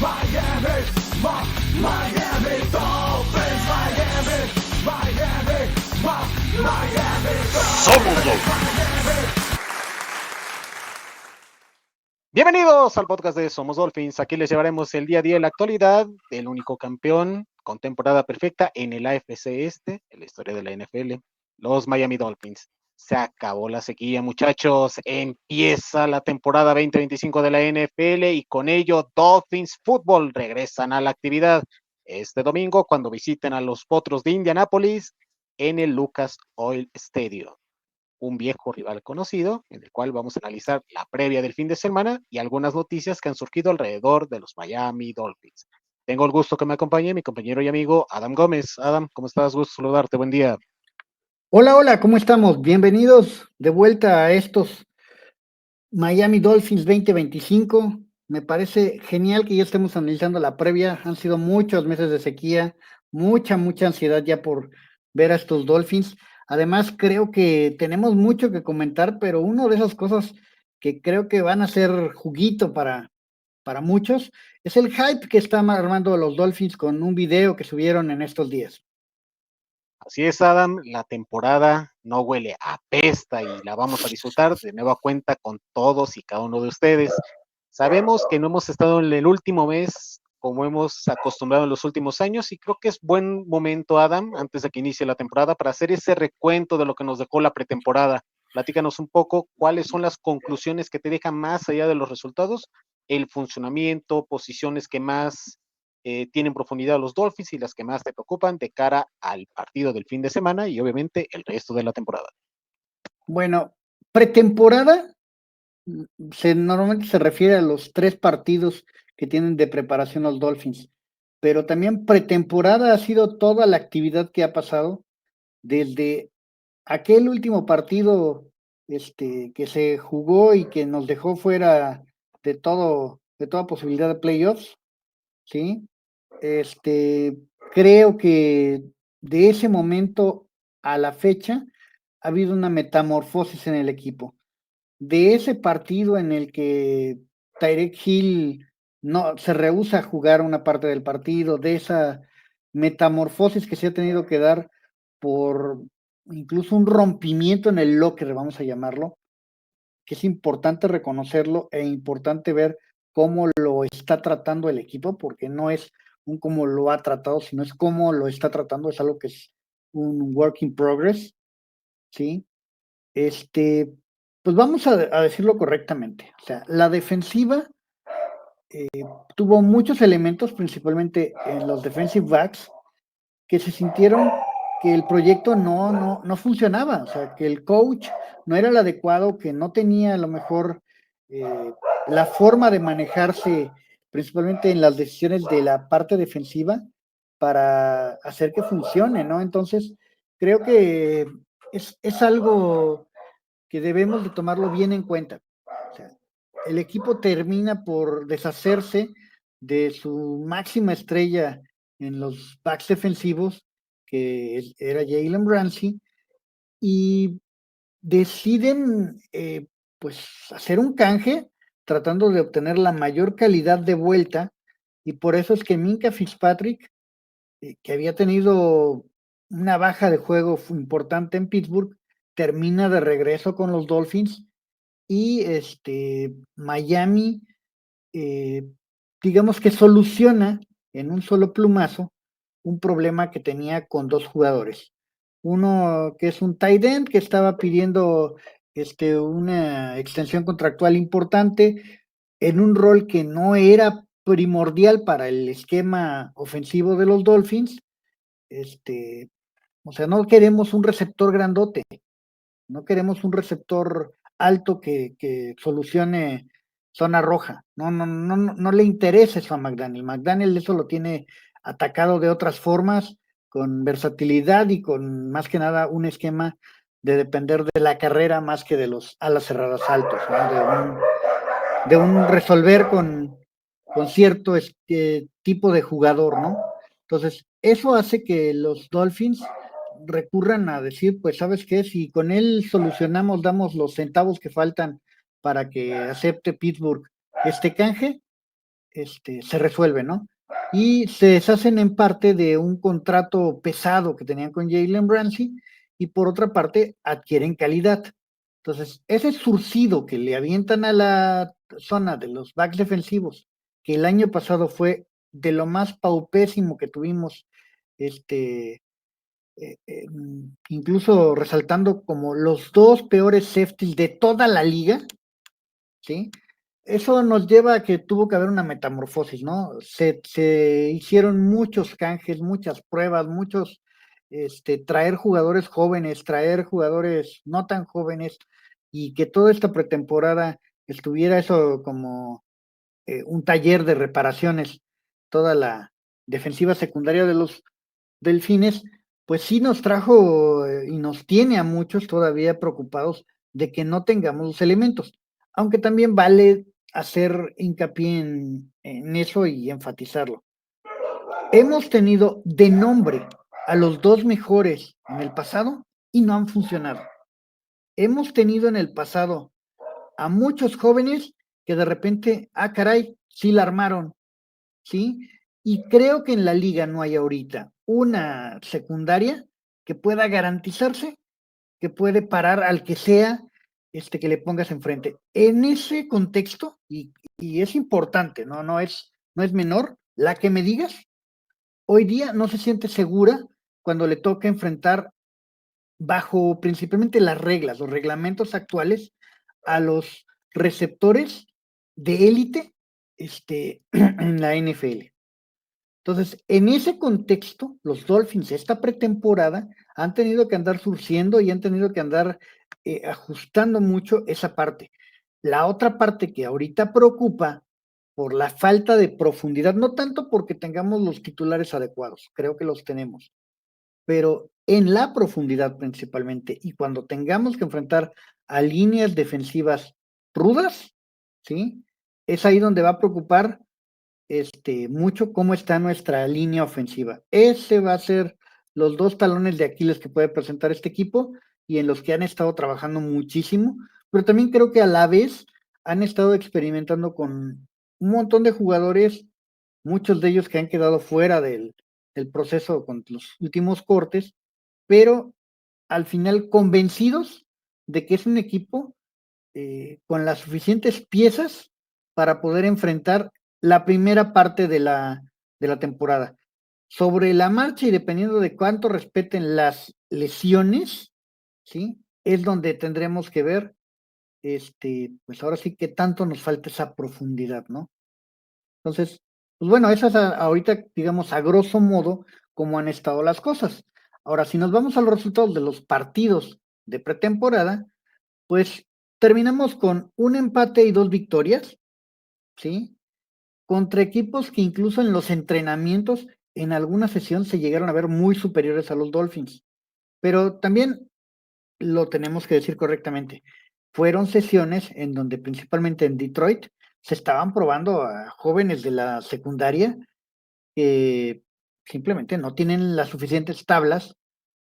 Miami, Miami Dolphins, Miami Dolphins. Somos Dolphins. Bienvenidos al podcast de Somos Dolphins. Aquí les llevaremos el día a día de la actualidad del único campeón con temporada perfecta en el AFC Este, en la historia de la NFL, los Miami Dolphins. Se acabó la sequía, muchachos. Empieza la temporada 2025 de la NFL y con ello Dolphins Football regresan a la actividad este domingo cuando visiten a los Potros de Indianápolis en el Lucas Oil Stadium, un viejo rival conocido, en el cual vamos a analizar la previa del fin de semana y algunas noticias que han surgido alrededor de los Miami Dolphins. Tengo el gusto que me acompañe mi compañero y amigo Adam Gómez. Adam, ¿cómo estás? Gusto saludarte, buen día. Hola, ¿cómo estamos? Bienvenidos de vuelta a estos Miami Dolphins 2025. Me parece genial que ya estemos analizando la previa. Han sido muchos meses de sequía, mucha ansiedad ya por ver a estos Dolphins. Además, creo que tenemos mucho que comentar, pero una de esas cosas que creo que van a ser juguito para muchos es el hype que están armando los Dolphins con un video que subieron en estos días. Así es, Adam, la temporada no huele a pesta y la vamos a disfrutar de nueva cuenta con todos y cada uno de ustedes. Sabemos que no hemos estado en el último mes como hemos acostumbrado en los últimos años y creo que es buen momento, Adam, antes de que inicie la temporada, para hacer ese recuento de lo que nos dejó la pretemporada. Platícanos un poco cuáles son las conclusiones que te dejan más allá de los resultados, el funcionamiento, posiciones que más tienen profundidad los Dolphins y las que más te preocupan de cara al partido del fin de semana y obviamente el resto de la temporada. Bueno, pretemporada normalmente se refiere a los 3 partidos que tienen de preparación los Dolphins, pero también pretemporada ha sido toda la actividad que ha pasado desde aquel último partido que se jugó y que nos dejó fuera de toda posibilidad de playoffs, ¿sí? Creo que de ese momento a la fecha ha habido una metamorfosis en el equipo. De ese partido en el que Tyreek Hill no se rehúsa a jugar una parte del partido, de esa metamorfosis que se ha tenido que dar por incluso un rompimiento en el locker, vamos a llamarlo, que es importante reconocerlo e importante ver cómo lo está tratando el equipo, porque no es un cómo lo ha tratado, sino es cómo lo está tratando, es algo que es un work in progress, ¿sí? Pues vamos a decirlo correctamente. O sea, la defensiva tuvo muchos elementos, principalmente en los defensive backs, que se sintieron que el proyecto no funcionaba. O sea, que el coach no era el adecuado, que no tenía a lo mejor la forma de manejarse, principalmente en las decisiones de la parte defensiva, para hacer que funcione, ¿no? Entonces, creo que es algo que debemos de tomarlo bien en cuenta. O sea, el equipo termina por deshacerse de su máxima estrella en los backs defensivos, que era Jalen Ramsey, y deciden pues hacer un canje tratando de obtener la mayor calidad de vuelta, y por eso es que Minkah Fitzpatrick, que había tenido una baja de juego importante en Pittsburgh, termina de regreso con los Dolphins y Miami, digamos que soluciona en un solo plumazo un problema que tenía con 2 jugadores. Uno que es un tight end que estaba pidiendo una extensión contractual importante en un rol que no era primordial para el esquema ofensivo de los Dolphins. O sea, no queremos un receptor grandote, no queremos un receptor alto que solucione zona roja. No le interesa eso a McDaniel. McDaniel eso lo tiene atacado de otras formas, con versatilidad y con más que nada un esquema de depender de la carrera más que de los alas cerradas altos, ¿no? De un resolver con cierto tipo de jugador, ¿no? Entonces, eso hace que los Dolphins recurran a decir, pues, ¿sabes qué? Si con él solucionamos, damos los centavos que faltan para que acepte Pittsburgh este canje, se resuelve, ¿no? Y se deshacen en parte de un contrato pesado que tenían con Jalen Ramsey y por otra parte adquieren calidad. Entonces, ese surcido que le avientan a la zona de los backs defensivos, que el año pasado fue de lo más paupésimo que tuvimos, incluso resaltando como los dos peores safeties de toda la liga, ¿sí? Eso nos lleva a que tuvo que haber una metamorfosis, ¿no? Se hicieron muchos canjes, muchas pruebas, traer jugadores jóvenes, traer jugadores no tan jóvenes, y que toda esta pretemporada estuviera eso como un taller de reparaciones, toda la defensiva secundaria de los Delfines, pues sí nos trajo y nos tiene a muchos todavía preocupados de que no tengamos los elementos, aunque también vale hacer hincapié en eso y enfatizarlo. Hemos tenido de nombre a los dos mejores en el pasado y no han funcionado. Hemos tenido en el pasado a muchos jóvenes que de repente, caray, sí la armaron, ¿sí? Y creo que en la liga no hay ahorita una secundaria que pueda garantizarse que puede parar al que sea que le pongas enfrente. En ese contexto, y es importante, no es menor, la que me digas, hoy día no se siente segura cuando le toca enfrentar bajo principalmente las reglas, los reglamentos actuales, a los receptores de élite en la NFL. Entonces, en ese contexto, los Dolphins esta pretemporada han tenido que andar surciendo y han tenido que andar ajustando mucho esa parte. La otra parte que ahorita preocupa por la falta de profundidad, no tanto porque tengamos los titulares adecuados, creo que los tenemos, pero en la profundidad principalmente, y cuando tengamos que enfrentar a líneas defensivas rudas, ¿sí? Es ahí donde va a preocupar mucho cómo está nuestra línea ofensiva. Ese va a ser los dos talones de Aquiles que puede presentar este equipo y en los que han estado trabajando muchísimo, pero también creo que a la vez han estado experimentando con un montón de jugadores, muchos de ellos que han quedado fuera del proceso con los últimos cortes, pero al final convencidos de que es un equipo con las suficientes piezas para poder enfrentar la primera parte de la temporada. Sobre la marcha y dependiendo de cuánto respeten las lesiones, ¿sí? Es donde tendremos que ver, pues ahora sí que tanto nos falta esa profundidad, ¿no? Entonces, pues bueno, eso es ahorita, digamos, a grosso modo, cómo han estado las cosas. Ahora, si nos vamos a los resultados de los partidos de pretemporada, pues terminamos con un empate y 2 victorias, ¿sí? Contra equipos que incluso en los entrenamientos, en alguna sesión se llegaron a ver muy superiores a los Dolphins. Pero también lo tenemos que decir correctamente. Fueron sesiones en donde principalmente en Detroit se estaban probando a jóvenes de la secundaria que simplemente no tienen las suficientes tablas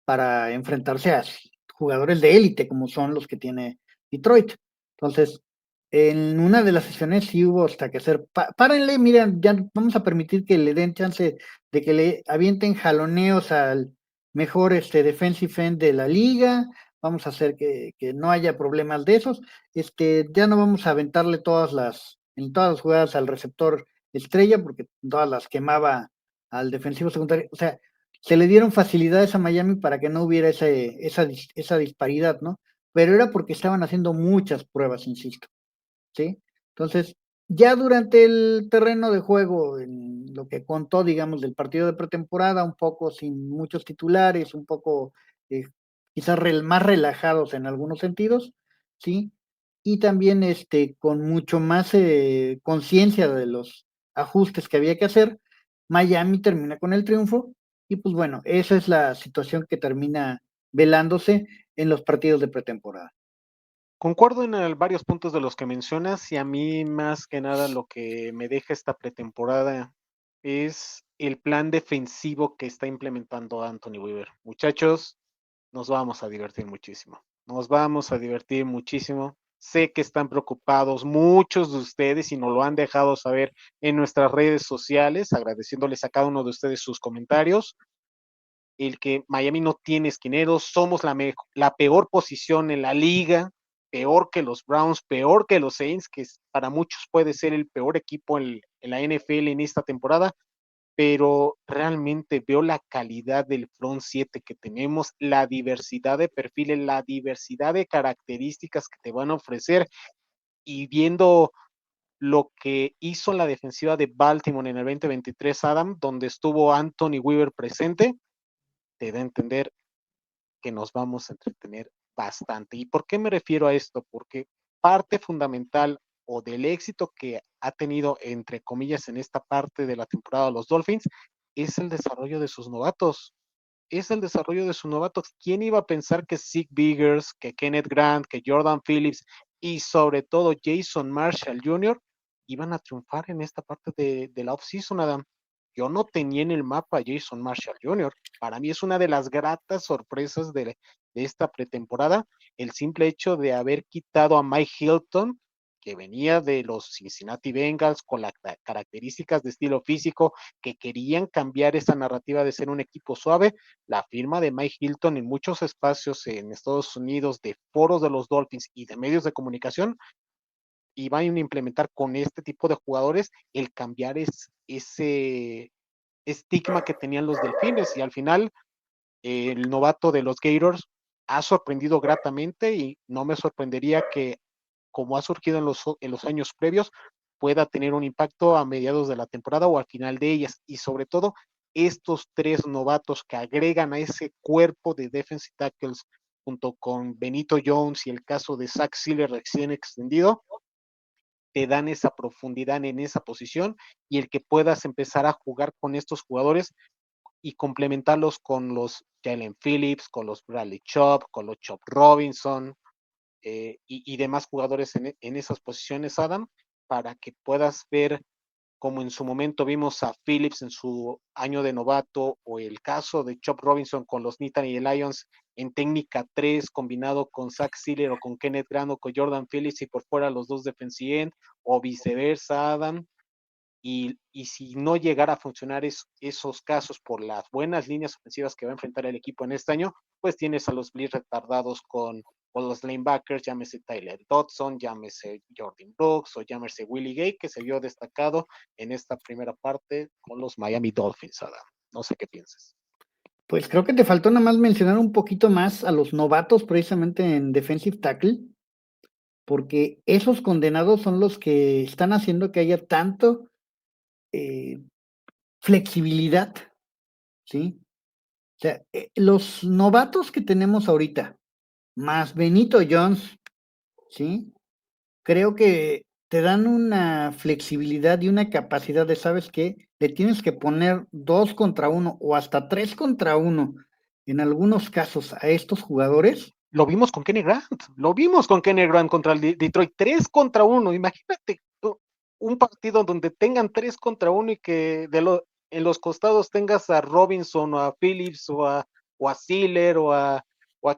para enfrentarse a jugadores de élite como son los que tiene Detroit. Entonces, en una de las sesiones sí hubo hasta que hacer, párenle, miren, ya vamos a permitir que le den chance de que le avienten jaloneos al mejor defensive end de la liga, vamos a hacer que no haya problemas de esos, ya no vamos a aventarle en todas las jugadas al receptor estrella, porque todas las quemaba al defensivo secundario, o sea, se le dieron facilidades a Miami para que no hubiera esa disparidad, ¿no? Pero era porque estaban haciendo muchas pruebas, insisto, ¿sí? Entonces, ya durante el terreno de juego, en lo que contó, digamos, del partido de pretemporada, un poco sin muchos titulares, un poco eh, quizás más relajados en algunos sentidos, ¿sí? Y también con mucho más conciencia de los ajustes que había que hacer, Miami termina con el triunfo y pues bueno, esa es la situación que termina velándose en los partidos de pretemporada. Concuerdo en varios puntos de los que mencionas y a mí más que nada lo que me deja esta pretemporada es el plan defensivo que está implementando Anthony Weaver. Muchachos, nos vamos a divertir muchísimo. Nos vamos a divertir muchísimo. Sé que están preocupados muchos de ustedes y nos lo han dejado saber en nuestras redes sociales, agradeciéndoles a cada uno de ustedes sus comentarios. El que Miami no tiene esquineros, somos la peor posición en la liga, peor que los Browns, peor que los Saints, que para muchos puede ser el peor equipo en la NFL en esta temporada, pero realmente veo la calidad del front 7 que tenemos, la diversidad de perfiles, la diversidad de características que te van a ofrecer, y viendo lo que hizo la defensiva de Baltimore en el 2023, Adam, donde estuvo Anthony Weaver presente, te da a entender que nos vamos a entretener bastante. ¿Y por qué me refiero a esto? Porque parte fundamental o del éxito que ha tenido, entre comillas, en esta parte de la temporada los Dolphins, es el desarrollo de sus novatos. Es el desarrollo de sus novatos. ¿Quién iba a pensar que Zig Biggers, que Kenneth Grant, que Jordan Phillips y sobre todo Jason Marshall Jr. iban a triunfar en esta parte de la offseason, Adam? Yo no tenía en el mapa a Jason Marshall Jr. Para mí es una de las gratas sorpresas de esta pretemporada, el simple hecho de haber quitado a Mike Hilton, que venía de los Cincinnati Bengals con las características de estilo físico, que querían cambiar esa narrativa de ser un equipo suave. La firma de Mike Hilton en muchos espacios en Estados Unidos, de foros de los Dolphins y de medios de comunicación, y van a implementar con este tipo de jugadores el cambiar ese estigma que tenían los Delfines, y al final el novato de los Gators ha sorprendido gratamente, y no me sorprendería que, como ha surgido en los años previos, pueda tener un impacto a mediados de la temporada o al final de ellas, y sobre todo estos tres novatos que agregan a ese cuerpo de defensive tackles junto con Benito Jones y el caso de Zach Sieler recién extendido, te dan esa profundidad en esa posición, y el que puedas empezar a jugar con estos jugadores y complementarlos con los Jalen Phillips, con los Bradley Chubb, con los Chubb Robinson, y demás jugadores en esas posiciones, Adam, para que puedas ver, como en su momento vimos a Phillips en su año de novato, o el caso de Chubb Robinson con los Nittany Lions en técnica 3 combinado con Zach Sieler o con Kenneth Grant o con Jordan Phillips y por fuera los dos defensive end, o viceversa, Adam. Y si no llegara a funcionar esos casos por las buenas líneas ofensivas que va a enfrentar el equipo en este año, pues tienes a los Blitz retardados con los linebackers, llámese Tyler Dodson, llámese Jordan Brooks o llámese Willie Gay, que se vio destacado en esta primera parte con los Miami Dolphins, Adam. No sé qué piensas. Pues creo que te faltó nada más mencionar un poquito más a los novatos precisamente en defensive tackle, porque esos condenados son los que están haciendo que haya tanto flexibilidad, ¿sí? O sea, los novatos que tenemos ahorita, más Benito Jones, ¿sí? Creo que te dan una flexibilidad y una capacidad de, ¿sabes qué? Le tienes que poner 2 contra 1 o hasta 3 contra 1 en algunos casos a estos jugadores. Lo vimos con Kenny Grant contra el Detroit, 3 contra 1. Imagínate un partido donde tengan 3 contra 1 y que en los costados tengas a Robinson o a Phillips o a Sealer o a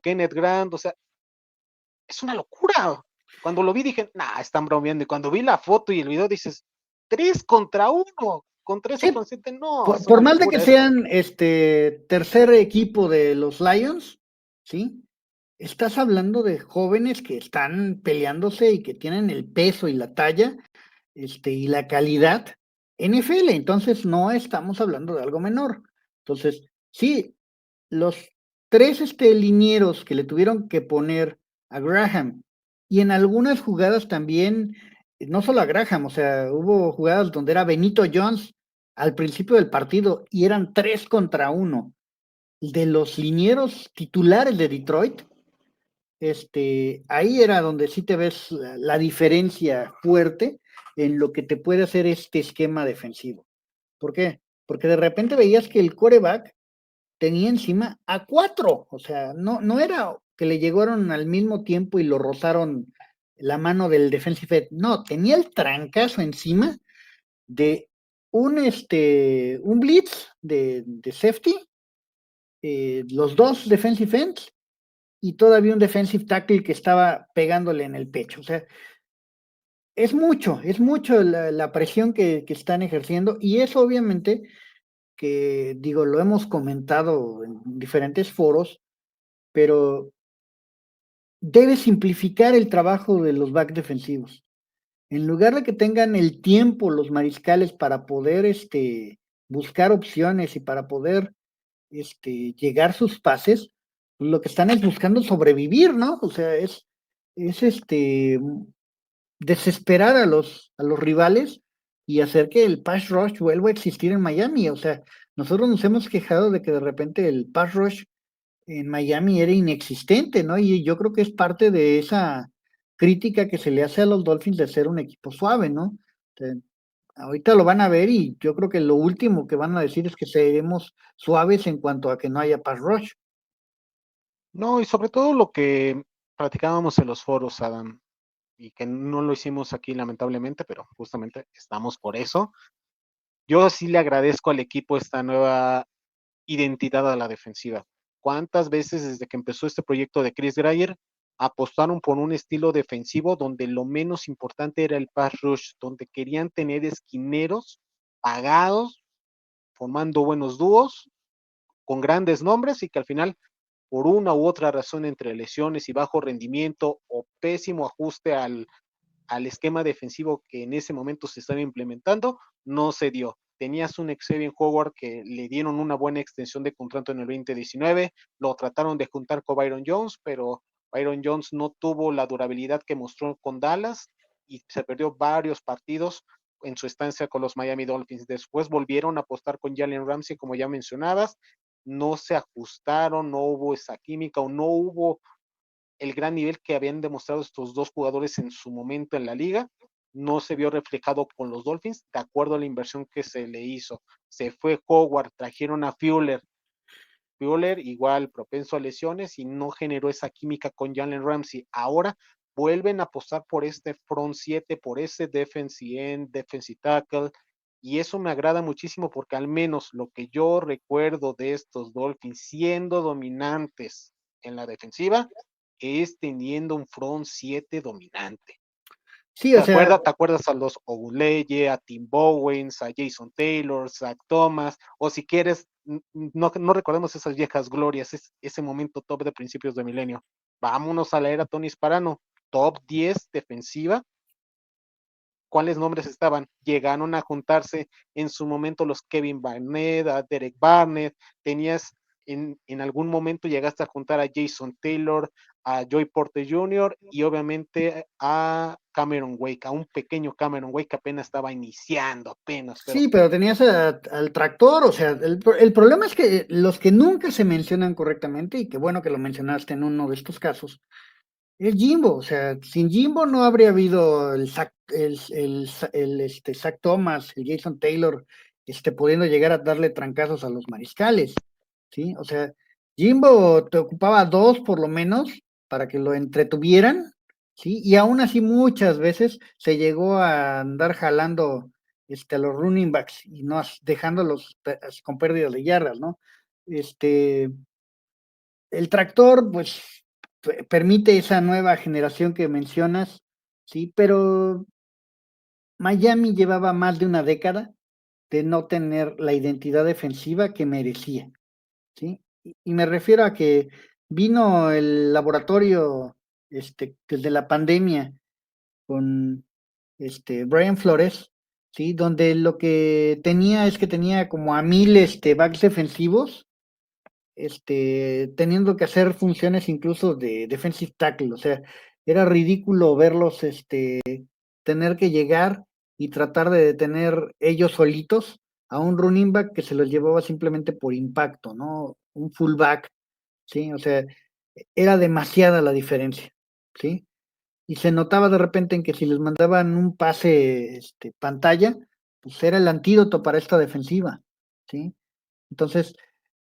Kenneth Grant. O sea, es una locura. Cuando lo vi dije, nah, están bromeando. Y cuando vi la foto y el video dices, 3 contra 1 contra ese Sí, consciente. No, es por una más de que locura esto. sean tercer equipo de los Lions, ¿sí? Estás hablando de jóvenes que están peleándose y que tienen el peso y la talla, y la calidad NFL. Entonces no estamos hablando de algo menor. Entonces, sí, los tres linieros que le tuvieron que poner a Graham, y en algunas jugadas también, no solo a Graham, o sea, hubo jugadas donde era Benito Jones al principio del partido y eran 3 contra 1 de los linieros titulares de Detroit. Ahí era donde sí te ves la diferencia fuerte en lo que te puede hacer este esquema defensivo. ¿Por qué? Porque de repente veías que el quarterback tenía encima a 4, o sea, no era que le llegaron al mismo tiempo y lo rozaron la mano del defensive end, no, tenía el trancazo encima de un blitz de safety, los dos defensive ends, y todavía un defensive tackle que estaba pegándole en el pecho. O sea, es mucho la presión que están ejerciendo y eso obviamente que, digo, lo hemos comentado en diferentes foros, pero debe simplificar el trabajo de los back defensivos. En lugar de que tengan el tiempo los mariscales para poder buscar opciones y para poder llegar sus pases, lo que están es buscando sobrevivir, ¿no? O sea, es desesperar a los rivales y hacer que el pass rush vuelva a existir en Miami. O sea, nosotros nos hemos quejado de que de repente el pass rush en Miami era inexistente, ¿no? Y yo creo que es parte de esa crítica que se le hace a los Dolphins de ser un equipo suave, ¿no? O sea, ahorita lo van a ver y yo creo que lo último que van a decir es que seremos suaves en cuanto a que no haya pass rush. No, y sobre todo lo que platicábamos en los foros, Adam, y que no lo hicimos aquí lamentablemente, pero justamente estamos por eso. Yo sí le agradezco al equipo esta nueva identidad a la defensiva. ¿Cuántas veces desde que empezó este proyecto de Chris Greyer apostaron por un estilo defensivo donde lo menos importante era el pass rush, donde querían tener esquineros pagados, formando buenos dúos con grandes nombres y que al final, por una u otra razón entre lesiones y bajo rendimiento o pésimo ajuste al esquema defensivo que en ese momento se estaba implementando, no se dio. Tenías un Xavier Howard que le dieron una buena extensión de contrato en el 2019, lo trataron de juntar con Byron Jones, pero Byron Jones no tuvo la durabilidad que mostró con Dallas y se perdió varios partidos en su estancia con los Miami Dolphins. Después volvieron a apostar con Jalen Ramsey, como ya mencionabas, no se ajustaron, no hubo esa química o no hubo el gran nivel que habían demostrado estos dos jugadores en su momento en la liga. No se vio reflejado con los Dolphins, de acuerdo a la inversión que se le hizo. Se fue Howard, trajeron a Fuller. Fuller igual propenso a lesiones y no generó esa química con Jalen Ramsey. Ahora vuelven a apostar por este front 7, por ese defensive end, defensive tackle, y eso me agrada muchísimo porque al menos lo que yo recuerdo de estos Dolphins siendo dominantes en la defensiva es teniendo un front 7 dominante. Sí, o sea, ¿Te acuerdas a los Oguleye, a Tim Bowens, a Jason Taylor, Zach Thomas? O si quieres, no recordemos esas viejas glorias, ese momento top de principios de milenio. Vámonos a la era Tony Sparano, top 10 defensiva. ¿Cuáles nombres estaban? Llegaron a juntarse en su momento los Kevin Barnett, a Derek Barnett, tenías en algún momento llegaste a juntar a Jason Taylor, a Joey Porter Jr. y obviamente a Cameron Wake, a un pequeño Cameron Wake que apenas estaba iniciando, apenas, pero sí, pero tenías al tractor, o sea, el problema es que los que nunca se mencionan correctamente, y qué bueno que lo mencionaste en uno de estos casos, es Jimbo, o sea, sin Jimbo no habría habido Zach Thomas, el Jason Taylor, pudiendo llegar a darle trancazos a los mariscales, ¿sí? O sea, Jimbo te ocupaba dos por lo menos para que lo entretuvieran, ¿sí? Y aún así muchas veces se llegó a andar jalando a los running backs y no dejándolos con pérdidas de yardas, ¿no? El tractor, pues, permite esa nueva generación que mencionas, sí, pero Miami llevaba más de una década de no tener la identidad defensiva que merecía, ¿sí? Y me refiero a que vino el laboratorio, desde la pandemia con, Brian Flores, ¿sí? Donde lo que tenía es que tenía como a 1000, backs defensivos, teniendo que hacer funciones incluso de defensive tackle, o sea, era ridículo verlos, tener que llegar y tratar de detener ellos solitos a un running back que se los llevaba simplemente por impacto, ¿no? Un fullback, ¿sí? O sea, era demasiada la diferencia, ¿sí? Y se notaba de repente en que si les mandaban un pase, pantalla, pues era el antídoto para esta defensiva, ¿sí? Entonces,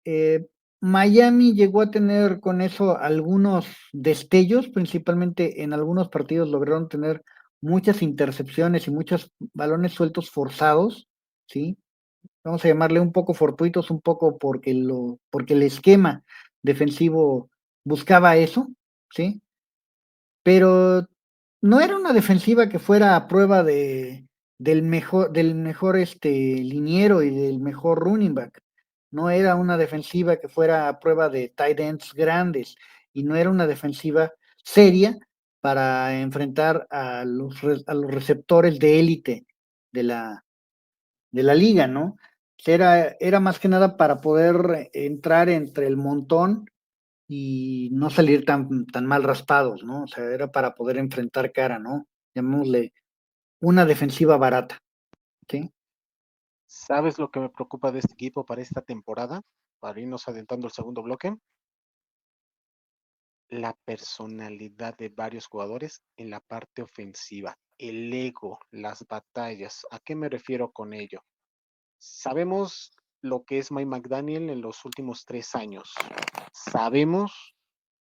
eh, Miami llegó a tener con eso algunos destellos, principalmente en algunos partidos lograron tener muchas intercepciones y muchos balones sueltos forzados, ¿sí? Vamos a llamarle un poco fortuitos, un poco porque el esquema defensivo buscaba eso, ¿sí? Pero no era una defensiva que fuera a prueba del mejor liniero y del mejor running back. No era una defensiva que fuera a prueba de tight ends grandes y no era una defensiva seria para enfrentar a los receptores de élite de la liga, ¿no? Era más que nada para poder entrar entre el montón y no salir tan mal raspados, ¿no? O sea, era para poder enfrentar cara, ¿no? Llamémosle una defensiva barata, ¿sí? ¿Sabes lo que me preocupa de este equipo para esta temporada? Para irnos adentrando el segundo bloque. La personalidad de varios jugadores en la parte ofensiva, el ego, las batallas. ¿A qué me refiero con ello? Sabemos lo que es Mike McDaniel en los últimos 3 años. Sabemos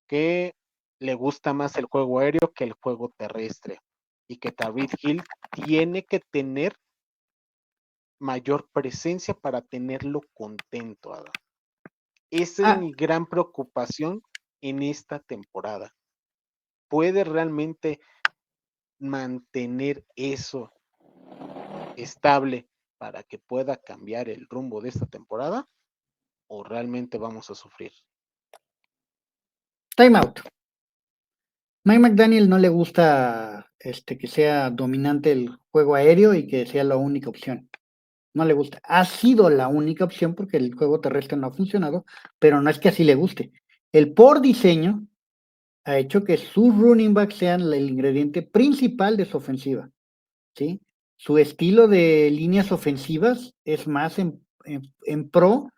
que le gusta más el juego aéreo que el juego terrestre y que Tyreek Hill tiene que tener mayor presencia para tenerlo contento, Adam. Esa es Ah, mi gran preocupación en esta temporada. ¿Puede realmente mantener eso estable para que pueda cambiar el rumbo de esta temporada? ¿O realmente vamos a sufrir? time out. Mike McDaniel no le gusta que sea dominante el juego aéreo y que sea la única opción. No le gusta. Ha sido la única opción porque el juego terrestre no ha funcionado, pero no es que así le guste. El por diseño ha hecho que sus running backs sean el ingrediente principal de su ofensiva, ¿sí? Su estilo de líneas ofensivas es más en pro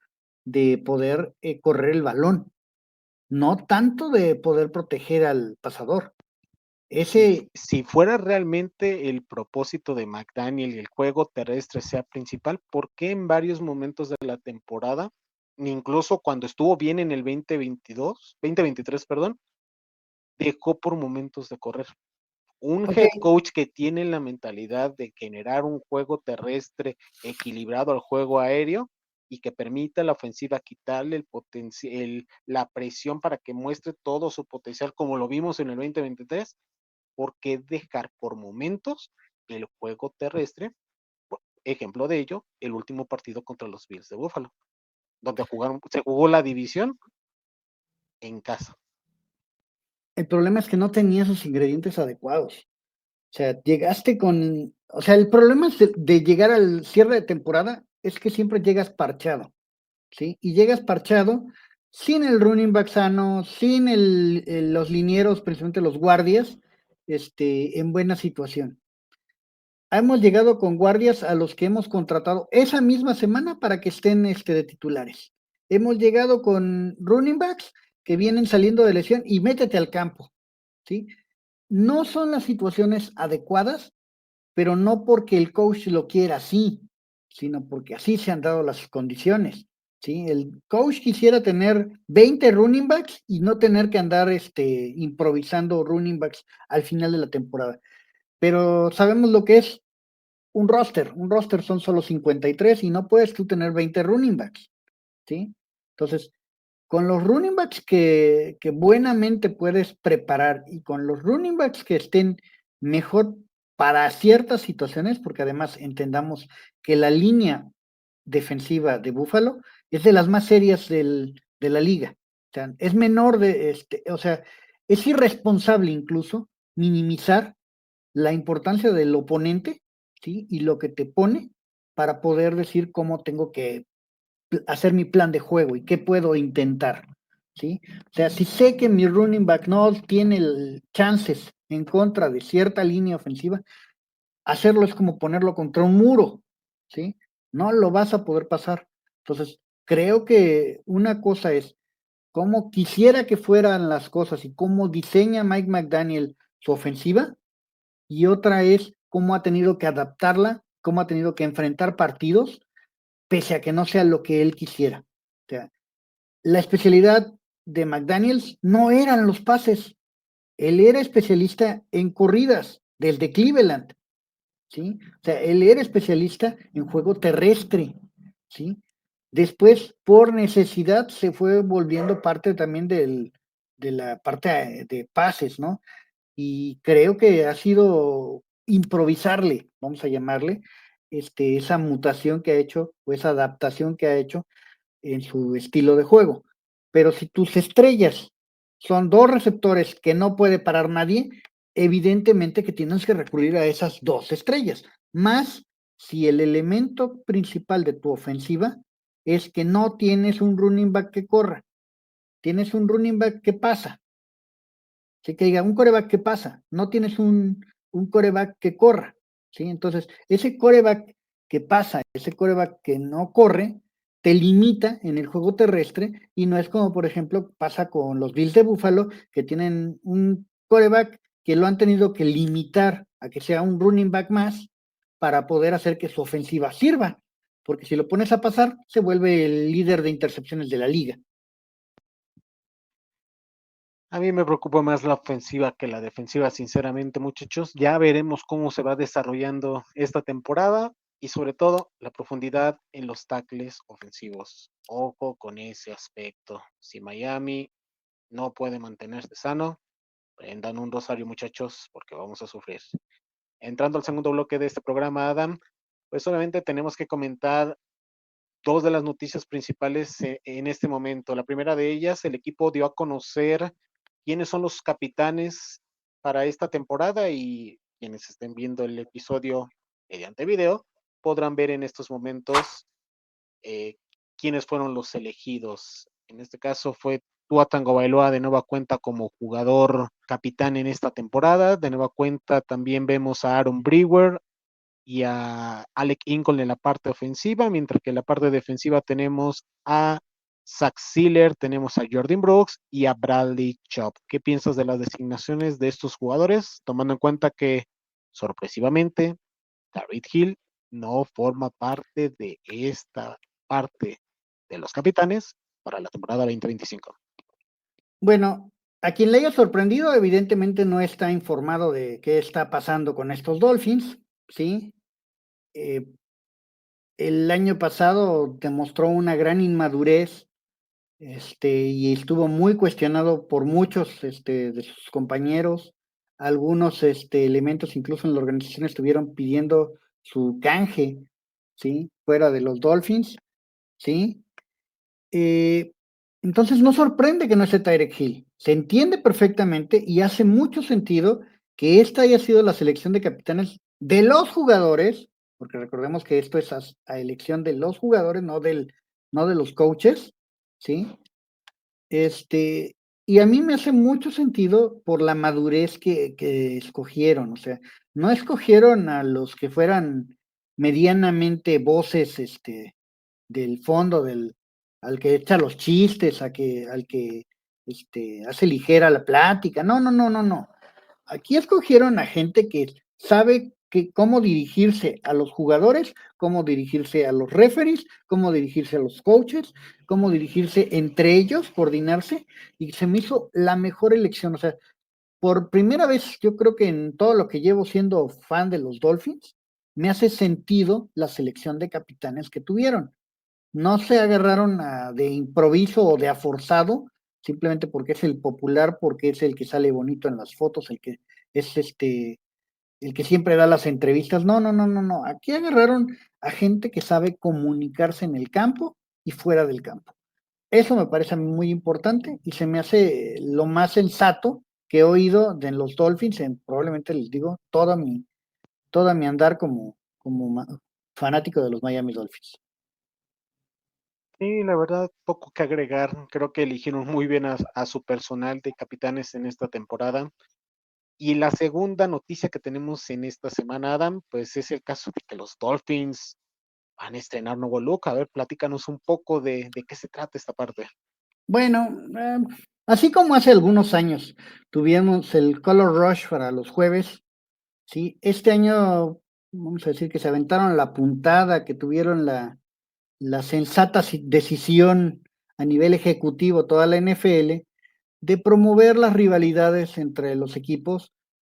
de poder correr el balón, no tanto de poder proteger al pasador. Si, Ese, si fuera realmente el propósito de McDaniel y el juego terrestre sea principal, ¿por qué en varios momentos de la temporada, incluso cuando estuvo bien en el 2023, perdón, dejó por momentos de correr? Un ok, head coach que tiene la mentalidad de generar un juego terrestre equilibrado al juego aéreo y que permita a la ofensiva quitarle la presión para que muestre todo su potencial como lo vimos en el 2023, ¿por qué dejar por momentos el juego terrestre? Ejemplo de ello, el último partido contra los Bills de Buffalo, donde se jugó la división en casa. el problema es que no tenía sus ingredientes adecuados. O sea, el problema de llegar al cierre de temporada es que siempre llegas parchado, ¿sí? Y llegas parchado sin el running back sano, sin los linieros, precisamente los guardias, en buena situación. Hemos llegado con guardias a los que hemos contratado esa misma semana para que estén de titulares. Hemos llegado con running backs que vienen saliendo de lesión y métete al campo, ¿sí? No son las situaciones adecuadas, pero no porque el coach lo quiera así, sino porque así se han dado las condiciones, ¿sí? El coach quisiera tener 20 running backs y no tener que andar improvisando running backs al final de la temporada. Pero sabemos lo que es un roster son solo 53 y no puedes tú tener 20 running backs, ¿sí? Entonces, con los running backs que buenamente puedes preparar y con los running backs que estén mejor para ciertas situaciones, porque además entendamos que la línea defensiva de Buffalo es de las más serias de la liga. O sea, es menor o sea, es irresponsable incluso minimizar la importancia del oponente, ¿sí? Y lo que te pone para poder decir cómo tengo que hacer mi plan de juego y qué puedo intentar, ¿sí? O sea, si sé que mi running back no tiene chances en contra de cierta línea ofensiva, hacerlo es como ponerlo contra un muro, ¿sí? No lo vas a poder pasar. Entonces, creo que una cosa es cómo quisiera que fueran las cosas y cómo diseña Mike McDaniel su ofensiva, y otra es cómo ha tenido que adaptarla, cómo ha tenido que enfrentar partidos pese a que no sea lo que él quisiera. O sea, la especialidad de McDaniels no eran los pases, él era especialista en corridas desde Cleveland, ¿sí? O sea, él era especialista en juego terrestre, ¿sí? Después, por necesidad, se fue volviendo parte también de la parte de pases, ¿no? Y creo que ha sido improvisarle, vamos a llamarle, esa mutación que ha hecho o esa adaptación que ha hecho en su estilo de juego. Pero si tus estrellas son dos receptores que no puede parar nadie, evidentemente que tienes que recurrir a esas dos estrellas. Más si el elemento principal de tu ofensiva es que no tienes un running back que corra, tienes un running back que pasa. Sí, que diga, un coreback que pasa, no tienes un coreback que corra, ¿sí? Entonces, ese coreback que pasa, ese coreback que no corre, te limita en el juego terrestre y no es como, por ejemplo, pasa con los Bills de Buffalo, que tienen un coreback que lo han tenido que limitar a que sea un running back más para poder hacer que su ofensiva sirva, porque si lo pones a pasar, se vuelve el líder de intercepciones de la liga. A mí me preocupa más la ofensiva que la defensiva, sinceramente, muchachos. Ya veremos cómo se va desarrollando esta temporada y sobre todo la profundidad en los tackles ofensivos. Ojo con ese aspecto. Si Miami no puede mantenerse sano, prendan un rosario, muchachos, porque vamos a sufrir. Entrando al segundo bloque de este programa, Adam, pues solamente tenemos que comentar dos de las noticias principales en este momento. La primera de ellas, el equipo dio a conocer quiénes son los capitanes para esta temporada y quienes estén viendo el episodio mediante video podrán ver en estos momentos eh, quiénes fueron los elegidos. En este caso fue Tua Tagovailoa de nueva cuenta como jugador capitán en esta temporada. De nueva cuenta también vemos a Aaron Brewer, y a Alec Ingold en la parte ofensiva, mientras que en la parte defensiva tenemos a Zach Sealer, tenemos a Jordan Brooks y a Bradley Chubb. ¿Qué piensas de las designaciones de estos jugadores? Tomando en cuenta que, sorpresivamente, David Hill no forma parte de esta parte de los capitanes para la temporada 2025. Bueno, a quien le haya sorprendido, evidentemente no está informado de qué está pasando con estos Dolphins, ¿sí? Eh, el año pasado demostró una gran inmadurez, y estuvo muy cuestionado por muchos, de sus compañeros. Algunos, elementos incluso en la organización estuvieron pidiendo su canje, ¿sí? Fuera de los Dolphins, ¿sí? Eh, entonces no sorprende que no esté Tyreek Hill. Se entiende perfectamente y hace mucho sentido que esta haya sido la selección de capitanes de los jugadores, porque recordemos que esto es a elección de los jugadores, no de los coaches, ¿sí? Y a mí me hace mucho sentido por la madurez que escogieron, o sea, no escogieron a los que fueran medianamente voces, del fondo, al que echa los chistes, al que hace ligera la plática. No, no, no, no, no. Aquí escogieron a gente que sabe cómo dirigirse a los jugadores, cómo dirigirse a los referees, cómo dirigirse a los coaches, cómo dirigirse entre ellos, coordinarse, y se me hizo la mejor elección. O sea, por primera vez, yo creo que en todo lo que llevo siendo fan de los Dolphins, me hace sentido la selección de capitanes que tuvieron. No se agarraron de improviso o de a forzado, simplemente porque es el popular, porque es el que sale bonito en las fotos, el que es el que siempre da las entrevistas. No, no, no, no, no. Aquí agarraron a gente que sabe comunicarse en el campo y fuera del campo. Eso me parece a mí muy importante y se me hace lo más sensato que he oído de los Dolphins en, probablemente les digo, toda mi andar como fanático de los Miami Dolphins. Sí, la verdad, poco que agregar. Creo que eligieron muy bien a su personal de capitanes en esta temporada. Y la segunda noticia que tenemos en esta semana, Adam, pues es el caso de que los Dolphins van a estrenar nuevo look. A ver, platícanos un poco de qué se trata esta parte. Bueno, así como hace algunos años tuvimos el Color Rush para los jueves, sí, este año vamos a decir que se aventaron la puntada, que tuvieron la sensata decisión a nivel ejecutivo, toda la NFL, de promover las rivalidades entre los equipos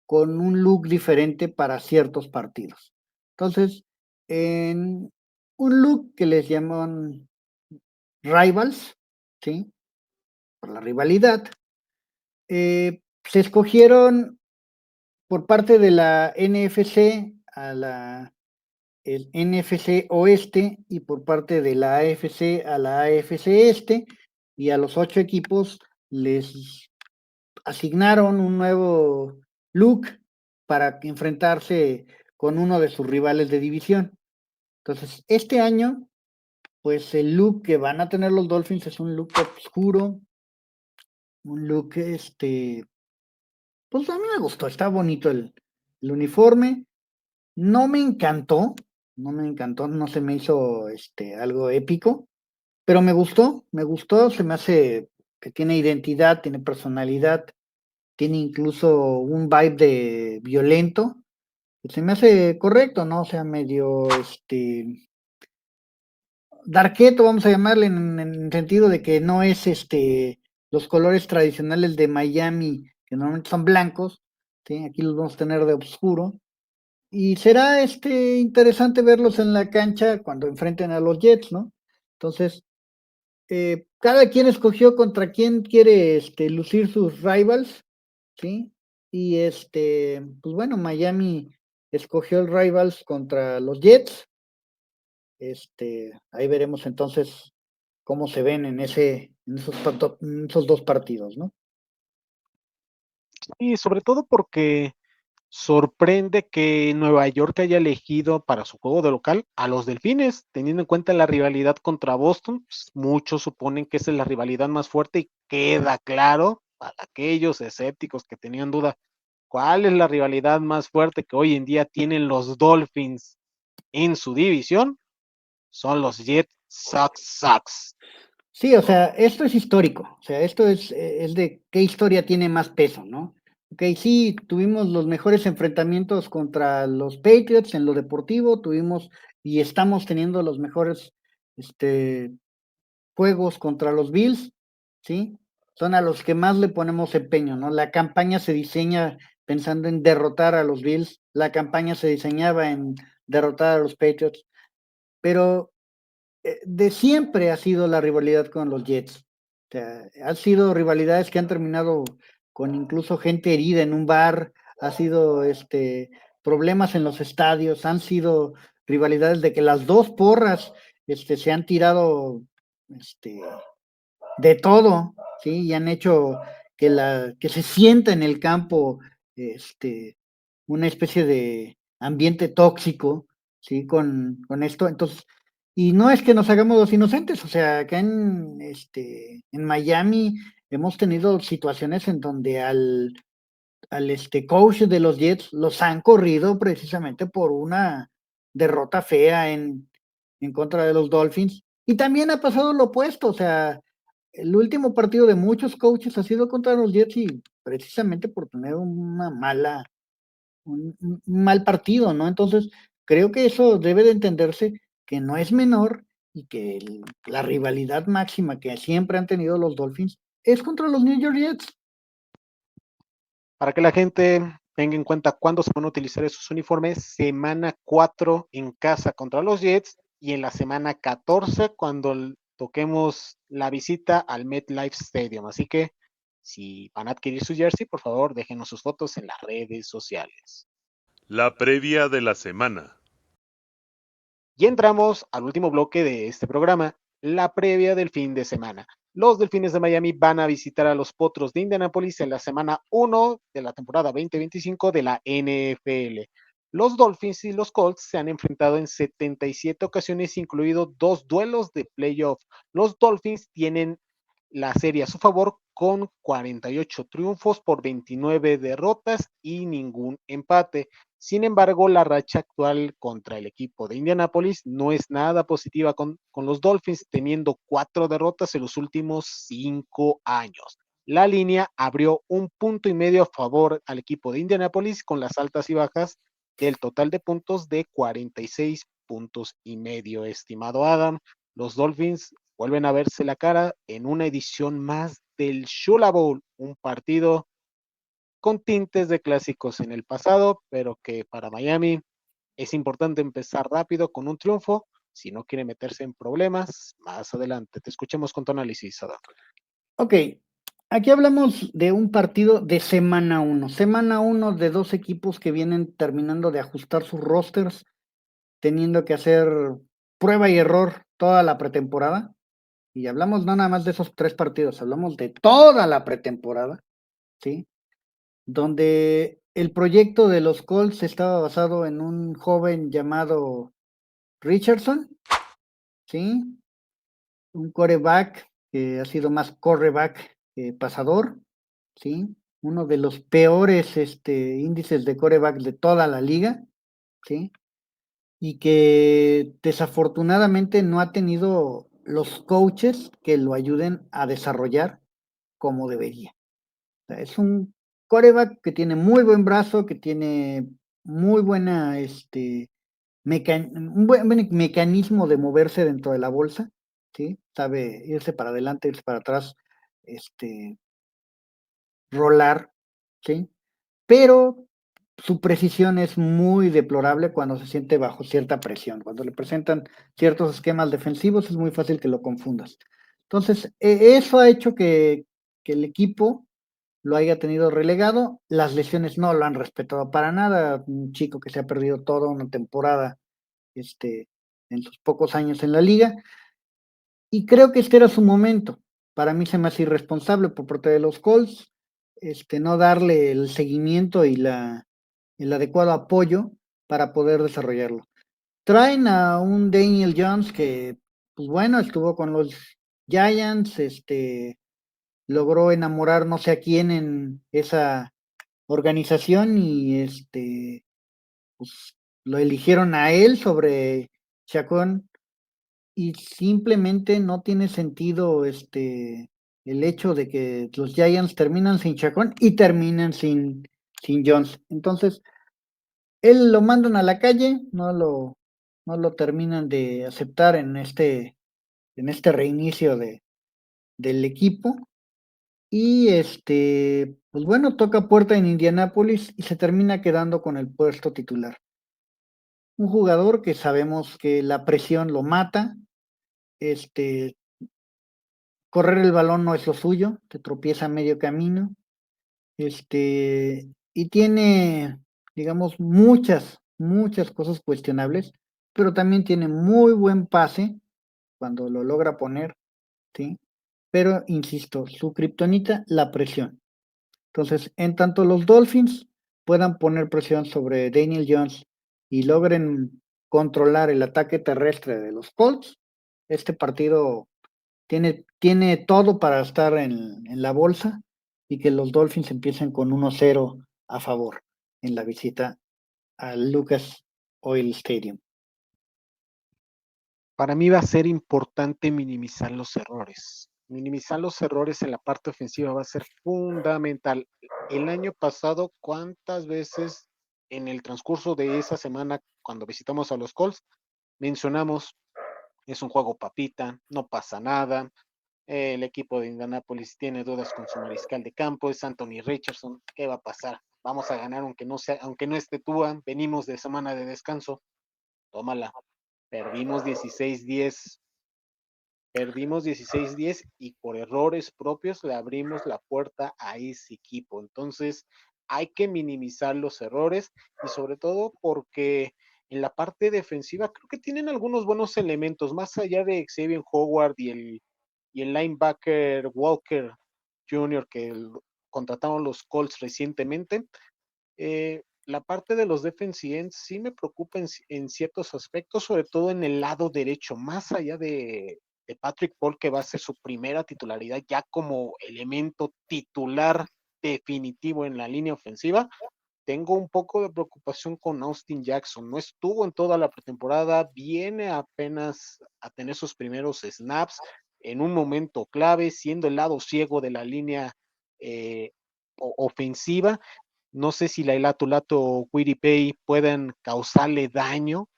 con un look diferente para ciertos partidos. Entonces, en un look que les llaman Rivals, ¿sí? Por la rivalidad, Se escogieron por parte de la NFC el NFC Oeste y por parte de la AFC a la AFC Este, y a los 8 equipos les asignaron un nuevo look para enfrentarse con uno de sus rivales de división. Entonces, este año, pues el look que van a tener los Dolphins es un look oscuro, un look, pues a mí me gustó, está bonito el uniforme. No me encantó, no se me hizo algo épico, pero me gustó, se me hace que tiene identidad, tiene personalidad, tiene incluso un vibe de violento, que se me hace correcto, ¿no? O sea, medio darketo, vamos a llamarle, en el sentido de que no es los colores tradicionales de Miami, que normalmente son blancos, ¿sí? Aquí los vamos a tener de oscuro. Y será interesante verlos en la cancha cuando enfrenten a los Jets, ¿no? Entonces, cada quien escogió contra quién quiere lucir sus rivals, ¿sí? Y pues bueno, Miami escogió el rivals contra los Jets. Ahí veremos entonces cómo se ven en esos dos partidos, ¿no? Y sobre todo porque sorprende que Nueva York haya elegido para su juego de local a los Delfines, teniendo en cuenta la rivalidad contra Boston. Pues, muchos suponen que esa es la rivalidad más fuerte y queda claro para aquellos escépticos que tenían duda cuál es la rivalidad más fuerte que hoy en día tienen los Dolphins en su división. Son los Jets Sox. Sí, o sea, esto es histórico, o sea, esto es de qué historia tiene más peso, ¿no? Ok, sí, tuvimos los mejores enfrentamientos contra los Patriots en lo deportivo, tuvimos y estamos teniendo los mejores juegos contra los Bills, ¿sí? Son a los que más le ponemos empeño, ¿no? La campaña se diseña pensando en derrotar a los Bills, la campaña se diseñaba en derrotar a los Patriots, pero de siempre ha sido la rivalidad con los Jets. O sea, han sido rivalidades que han terminado con incluso gente herida en un bar, ha sido problemas en los estadios, han sido rivalidades de que las dos porras se han tirado este, de todo, ¿sí? Y han hecho que se sienta en el campo una especie de ambiente tóxico, ¿sí? Con esto. Entonces, y no es que nos hagamos los inocentes, o sea, acá en Miami hemos tenido situaciones en donde al coach de los Jets los han corrido precisamente por una derrota fea en contra de los Dolphins. Y también ha pasado lo opuesto, o sea, el último partido de muchos coaches ha sido contra los Jets y precisamente por tener un mal partido, ¿no? Entonces, creo que eso debe de entenderse que no es menor y que la rivalidad máxima que siempre han tenido los Dolphins es contra los New York Jets. Para que la gente tenga en cuenta cuándo se van a utilizar esos uniformes, semana 4 en casa contra los Jets y en la semana 14 cuando toquemos la visita al MetLife Stadium. Así que si van a adquirir su jersey, por favor, déjenos sus fotos en las redes sociales. La previa de la semana. Y entramos al último bloque de este programa, la previa del fin de semana. Los Delfines de Miami van a visitar a los Potros de Indianápolis en la semana 1 de la temporada 2025 de la NFL. Los Dolphins y los Colts se han enfrentado en 77 ocasiones, incluido 2 duelos de playoff. Los Dolphins tienen la serie a su favor con 48 triunfos por 29 derrotas y ningún empate. Sin embargo, la racha actual contra el equipo de Indianapolis no es nada positiva con los Dolphins, teniendo 4 derrotas en los últimos 5 años. La línea abrió 1.5 puntos a favor al equipo de Indianapolis con las altas y bajas del total de puntos de 46 puntos y medio, estimado Adam. Los Dolphins vuelven a verse la cara en una edición más del Shula Bowl, un partido con tintes de clásicos en el pasado, pero que para Miami es importante empezar rápido con un triunfo si no quiere meterse en problemas más adelante. Te escuchemos con tu análisis, Adam. Ok, Aquí hablamos de un partido de semana 1. Semana 1 de dos equipos que vienen terminando de ajustar sus rosters, teniendo que hacer prueba y error toda la pretemporada. Y hablamos no nada más de esos 3 partidos, hablamos de toda la pretemporada, ¿sí? Donde el proyecto de los Colts estaba basado en un joven llamado Richardson, ¿sí? Un quarterback que ha sido más correback que pasador, ¿sí? Uno de los peores índices de quarterback de toda la liga, ¿sí? Y que desafortunadamente no ha tenido los coaches que lo ayuden a desarrollar como debería. O sea, es un quarterback que tiene muy buen brazo, que tiene muy buena, un buen mecanismo de moverse dentro de la bolsa, ¿sí? Sabe irse para adelante, irse para atrás, este, rolar, ¿sí? Pero su precisión es muy deplorable cuando se siente bajo cierta presión. Cuando le presentan ciertos esquemas defensivos es muy fácil que lo confundas. Entonces, eso ha hecho que el equipo lo haya tenido relegado. Las lesiones no lo han respetado para nada. Un chico que se ha perdido toda una temporada en sus pocos años en la liga. Y creo que este era su momento. Para mí se me hace irresponsable por parte de los Colts, no darle el seguimiento y el adecuado apoyo para poder desarrollarlo. Traen a un Daniel Jones que, pues bueno, estuvo con los Giants, logró enamorar no sé a quién en esa organización y pues lo eligieron a él sobre Chacón y simplemente no tiene sentido el hecho de que los Giants terminan sin Chacón y terminan sin Jones. Entonces, él lo mandan a la calle, no lo terminan de aceptar en este reinicio del equipo. Y pues bueno, toca puerta en Indianápolis y se termina quedando con el puesto titular. Un jugador que sabemos que la presión lo mata, este, correr el balón no es lo suyo, te tropieza a medio camino, y tiene, digamos, muchas cosas cuestionables, pero también tiene muy buen pase cuando lo logra poner, ¿sí? Pero insisto, su kriptonita, la presión. Entonces, en tanto los Dolphins puedan poner presión sobre Daniel Jones y logren controlar el ataque terrestre de los Colts, este partido tiene todo para estar en la bolsa y que los Dolphins empiecen con 1-0 a favor en la visita al Lucas Oil Stadium. Para mí va a ser importante minimizar los errores. Minimizar los errores en la parte ofensiva va a ser fundamental. El año pasado, ¿cuántas veces en el transcurso de esa semana, cuando visitamos a los Colts, mencionamos, es un juego papita, no pasa nada, el equipo de Indianapolis tiene dudas con su mariscal de campo, es Anthony Richardson, ¿qué va a pasar? Vamos a ganar aunque no esté Tua, venimos de semana de descanso, tómala. Perdimos 16-10, perdimos 16-10 y por errores propios le abrimos la puerta a ese equipo. Entonces, hay que minimizar los errores y sobre todo porque en la parte defensiva creo que tienen algunos buenos elementos, más allá de Xavier Howard y el linebacker Walker Jr. que contrataron los Colts recientemente. La parte de los defensive ends sí me preocupa en ciertos aspectos, sobre todo en el lado derecho, más allá de Patrick Paul, que va a ser su primera titularidad ya como elemento titular definitivo en la línea ofensiva. Tengo un poco de preocupación con Austin Jackson. No estuvo en toda la pretemporada, viene apenas a tener sus primeros snaps en un momento clave, siendo el lado ciego de la línea ofensiva. No sé si la Tulato o Quiripay puedan causarle daño,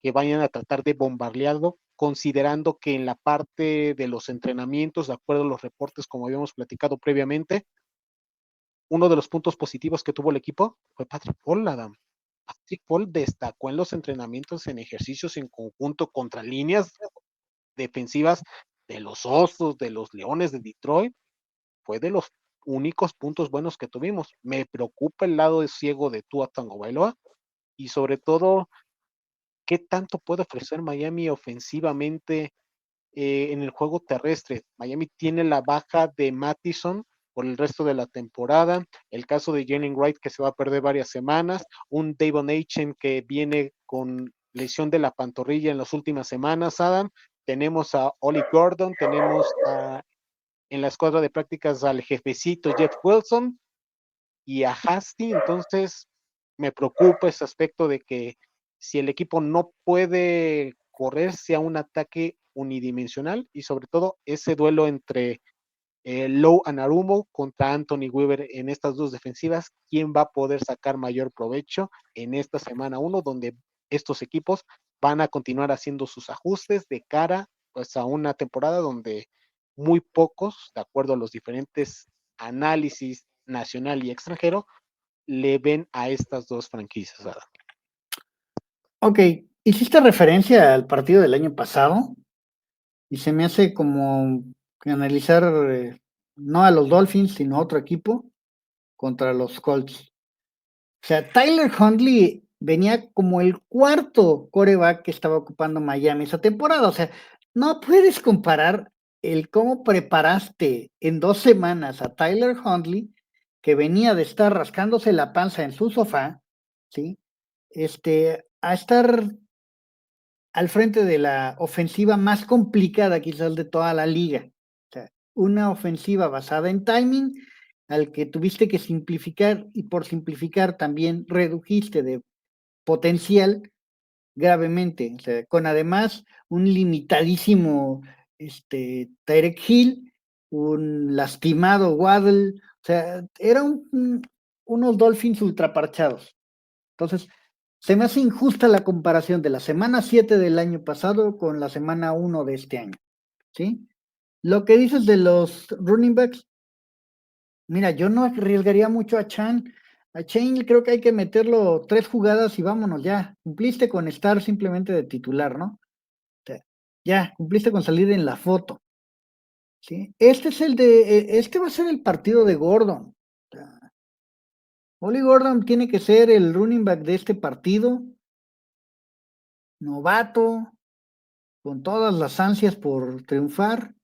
que vayan a tratar de bombardearlo, considerando que en la parte de los entrenamientos, de acuerdo a los reportes, como habíamos platicado previamente, uno de los puntos positivos que tuvo el equipo fue Patrick Paul, Adam. Patrick Paul destacó en los entrenamientos en ejercicios en conjunto contra líneas defensivas de los Osos, de los Leones de Detroit. Fue de los únicos puntos buenos que tuvimos. Me preocupa el lado ciego de Tua Tagovailoa y sobre todo, ¿qué tanto puede ofrecer Miami ofensivamente en el juego terrestre? Miami tiene la baja de Mattison por el resto de la temporada, el caso de Jalen Wright que se va a perder varias semanas, un Davon Achen que viene con lesión de la pantorrilla en las últimas semanas, Adam, tenemos a Oli Gordon, tenemos en la escuadra de prácticas al jefecito Jeff Wilson y a Hasty, entonces me preocupa ese aspecto de que si el equipo no puede correrse a un ataque unidimensional y sobre todo ese duelo entre Low Anarumo contra Anthony Weaver en estas dos defensivas, ¿quién va a poder sacar mayor provecho en esta semana 1 donde estos equipos van a continuar haciendo sus ajustes de cara pues, a una temporada donde muy pocos, de acuerdo a los diferentes análisis nacional y extranjero, le ven a estas dos franquicias, Adam? Ok, hiciste referencia al partido del año pasado y se me hace como que analizar no a los Dolphins, sino a otro equipo contra los Colts. O sea, Tyler Huntley venía como el cuarto quarterback que estaba ocupando Miami esa temporada. O sea, no puedes comparar el cómo preparaste en 2 semanas a Tyler Huntley, que venía de estar rascándose la panza en su sofá, ¿sí? A estar al frente de la ofensiva más complicada quizás de toda la liga. O sea, una ofensiva basada en timing al que tuviste que simplificar y por simplificar también redujiste de potencial gravemente, o sea, con además un limitadísimo Tyreek Hill, un lastimado Waddle, o sea, unos Dolphins ultraparchados. Entonces, se me hace injusta la comparación de la semana 7 del año pasado con la semana 1 de este año, ¿sí? Lo que dices de los running backs, mira, yo no arriesgaría mucho a Chan. A Chan creo que hay que meterlo 3 jugadas y vámonos ya. Cumpliste con estar simplemente de titular, ¿no? O sea, ya, cumpliste con salir en la foto, ¿sí? Este va a ser el partido de Gordon. O sea, Oli Gordon tiene que ser el running back de este partido, novato, con todas las ansias por triunfar,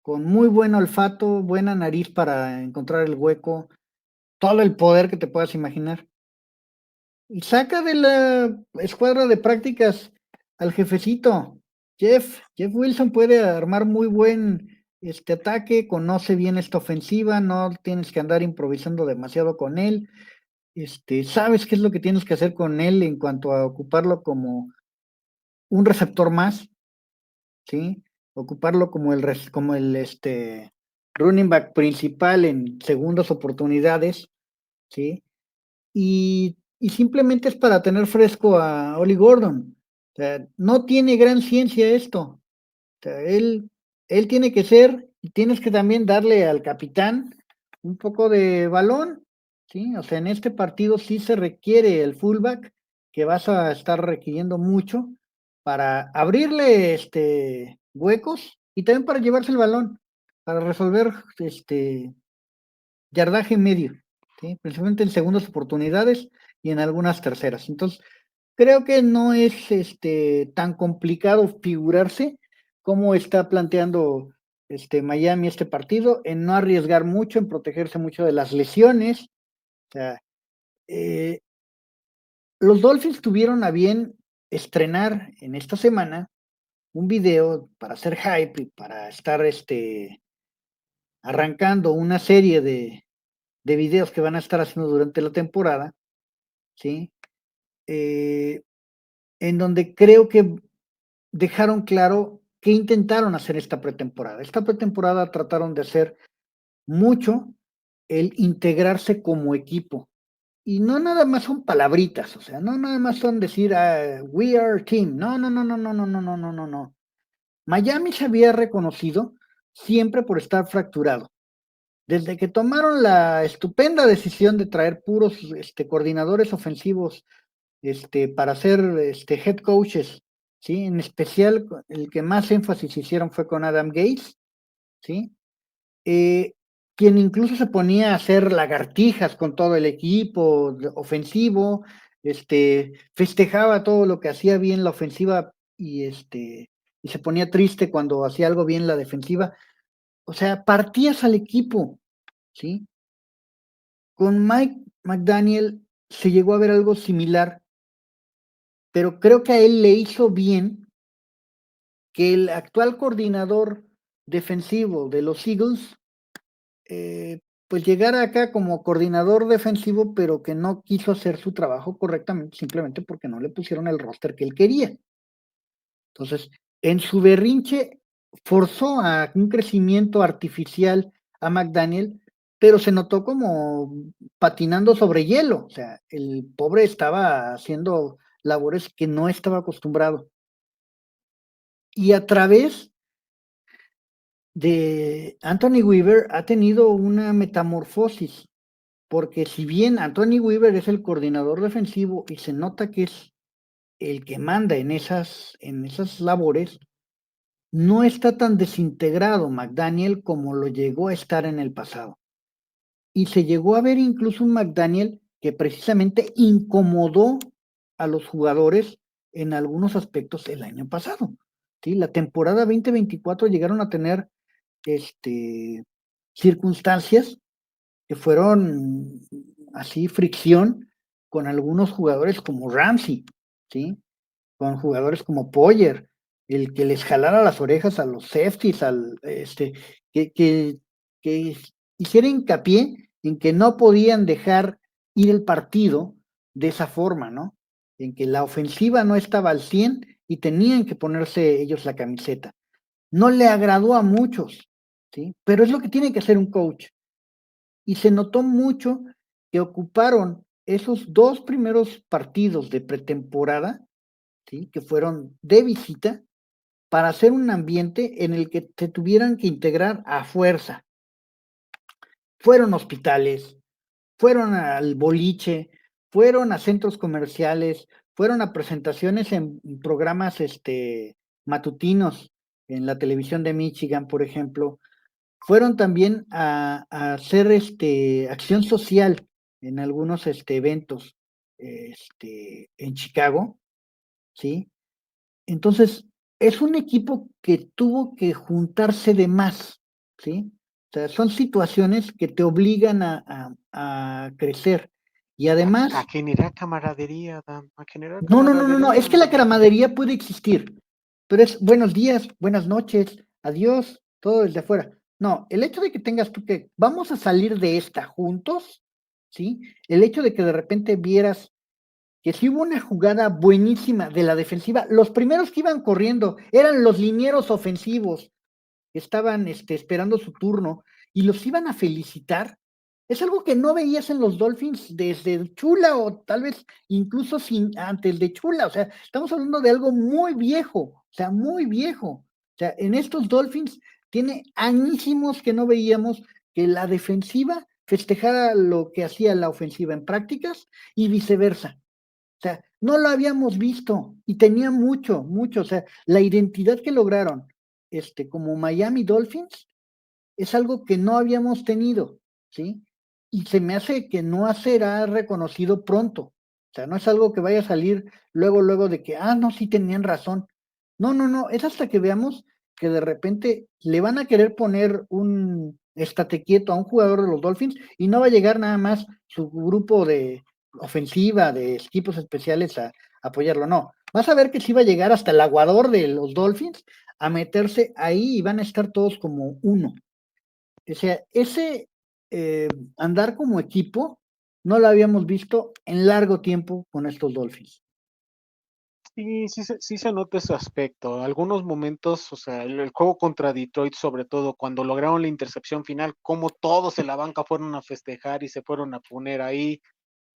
con muy buen olfato, buena nariz para encontrar el hueco, todo el poder que te puedas imaginar. Y saca de la escuadra de prácticas al jefecito. Jeff Wilson puede armar muy buen ataque, conoce bien esta ofensiva, no tienes que andar improvisando demasiado con él. Sabes qué es lo que tienes que hacer con él en cuanto a ocuparlo como un receptor más, ¿sí? Ocuparlo como el running back principal en segundas oportunidades, ¿sí? Y simplemente es para tener fresco a Oli Gordon. O sea, no tiene gran ciencia esto. O sea, él tiene que ser, y tienes que también darle al capitán un poco de balón, ¿sí? O sea, en este partido sí se requiere el fullback, que vas a estar requiriendo mucho para abrirle huecos y también para llevarse el balón, para resolver yardaje medio, ¿sí? Principalmente en segundas oportunidades y en algunas terceras. Entonces, creo que no es tan complicado figurarse cómo está planteando Miami este partido, en no arriesgar mucho, en protegerse mucho de las lesiones. O sea, los Dolphins tuvieron a bien estrenar en esta semana un video para hacer hype y para estar arrancando una serie de videos que van a estar haciendo durante la temporada, ¿sí? En donde creo que dejaron claro que intentaron hacer esta pretemporada. Esta pretemporada trataron de hacer mucho el integrarse como equipo. Y no nada más son palabritas, o sea, no nada más son decir we are team. No, no, no, no, no, no, no, no, no, no, no. Miami se había reconocido siempre por estar fracturado. Desde que tomaron la estupenda decisión de traer puros coordinadores ofensivos para ser head coaches, ¿sí? En especial, el que más énfasis hicieron fue con Adam Gates, ¿sí? quien incluso se ponía a hacer lagartijas con todo el equipo ofensivo, festejaba todo lo que hacía bien la ofensiva y se ponía triste cuando hacía algo bien la defensiva. O sea, partías al equipo, ¿sí? Con Mike McDaniel se llegó a ver algo similar, pero creo que a él le hizo bien que el actual coordinador defensivo de los Eagles, pues llegara acá como coordinador defensivo, pero que no quiso hacer su trabajo correctamente, simplemente porque no le pusieron el roster que él quería. Entonces, en su berrinche, forzó a un crecimiento artificial a McDaniel, pero se notó como patinando sobre hielo. O sea, el pobre estaba haciendo labores que no estaba acostumbrado. Y a través de Anthony Weaver ha tenido una metamorfosis, porque si bien Anthony Weaver es el coordinador defensivo y se nota que es el que manda en esas labores, no está tan desintegrado McDaniel como lo llegó a estar en el pasado. Y se llegó a ver incluso un McDaniel que precisamente incomodó a los jugadores en algunos aspectos el año pasado. ¿Sí? La temporada 2024 llegaron a tener circunstancias que fueron así fricción con algunos jugadores como Ramsey, ¿sí? Con jugadores como Poyer, el que les jalara las orejas a los safeties, que, que, que hiciera hincapié en que no podían dejar ir el partido de esa forma, ¿no? En que la ofensiva no estaba al 100 y tenían que ponerse ellos la camiseta. No le agradó a muchos, ¿sí? Pero es lo que tiene que hacer un coach. Y se notó mucho que ocuparon esos 2 primeros partidos de pretemporada, ¿sí? Que fueron de visita, para hacer un ambiente en el que se tuvieran que integrar a fuerza. Fueron a hospitales, fueron al boliche, fueron a centros comerciales, fueron a presentaciones en programas matutinos en la televisión de Michigan, por ejemplo. Fueron también a hacer acción social en algunos eventos en Chicago, ¿sí? Entonces, es un equipo que tuvo que juntarse de más, ¿sí? O sea, son situaciones que te obligan a crecer. Y además, A generar camaradería, Dan, a generar no, es que la camaradería. camaradería puede existir, pero es buenos días, buenas noches, adiós, todo desde afuera. No, el hecho de que tengas tú que vamos a salir de esta juntos, ¿sí? El hecho de que de repente vieras que si hubo una jugada buenísima de la defensiva, los primeros que iban corriendo eran los linieros ofensivos, que estaban esperando su turno y los iban a felicitar. Es algo que no veías en los Dolphins desde Chula o tal vez incluso antes de Chula. O sea, estamos hablando de algo muy viejo, o sea, muy viejo. O sea, en estos Dolphins tiene añísimos que no veíamos que la defensiva festejara lo que hacía la ofensiva en prácticas y viceversa. O sea, no lo habíamos visto y tenía mucho. O sea, la identidad que lograron como Miami Dolphins es algo que no habíamos tenido, ¿sí? Y se me hace que no será reconocido pronto. O sea, no es algo que vaya a salir luego de que, no, sí tenían razón. No, es hasta que veamos que de repente le van a querer poner un estate quieto a un jugador de los Dolphins y no va a llegar nada más su grupo de ofensiva, de equipos especiales a apoyarlo, no. Vas a ver que sí va a llegar hasta el aguador de los Dolphins a meterse ahí y van a estar todos como uno. O sea, ese andar como equipo no lo habíamos visto en largo tiempo con estos Dolphins. Sí, sí se nota ese aspecto. Algunos momentos, o sea, el juego contra Detroit, sobre todo, cuando lograron la intercepción final, como todos en la banca fueron a festejar y se fueron a poner ahí.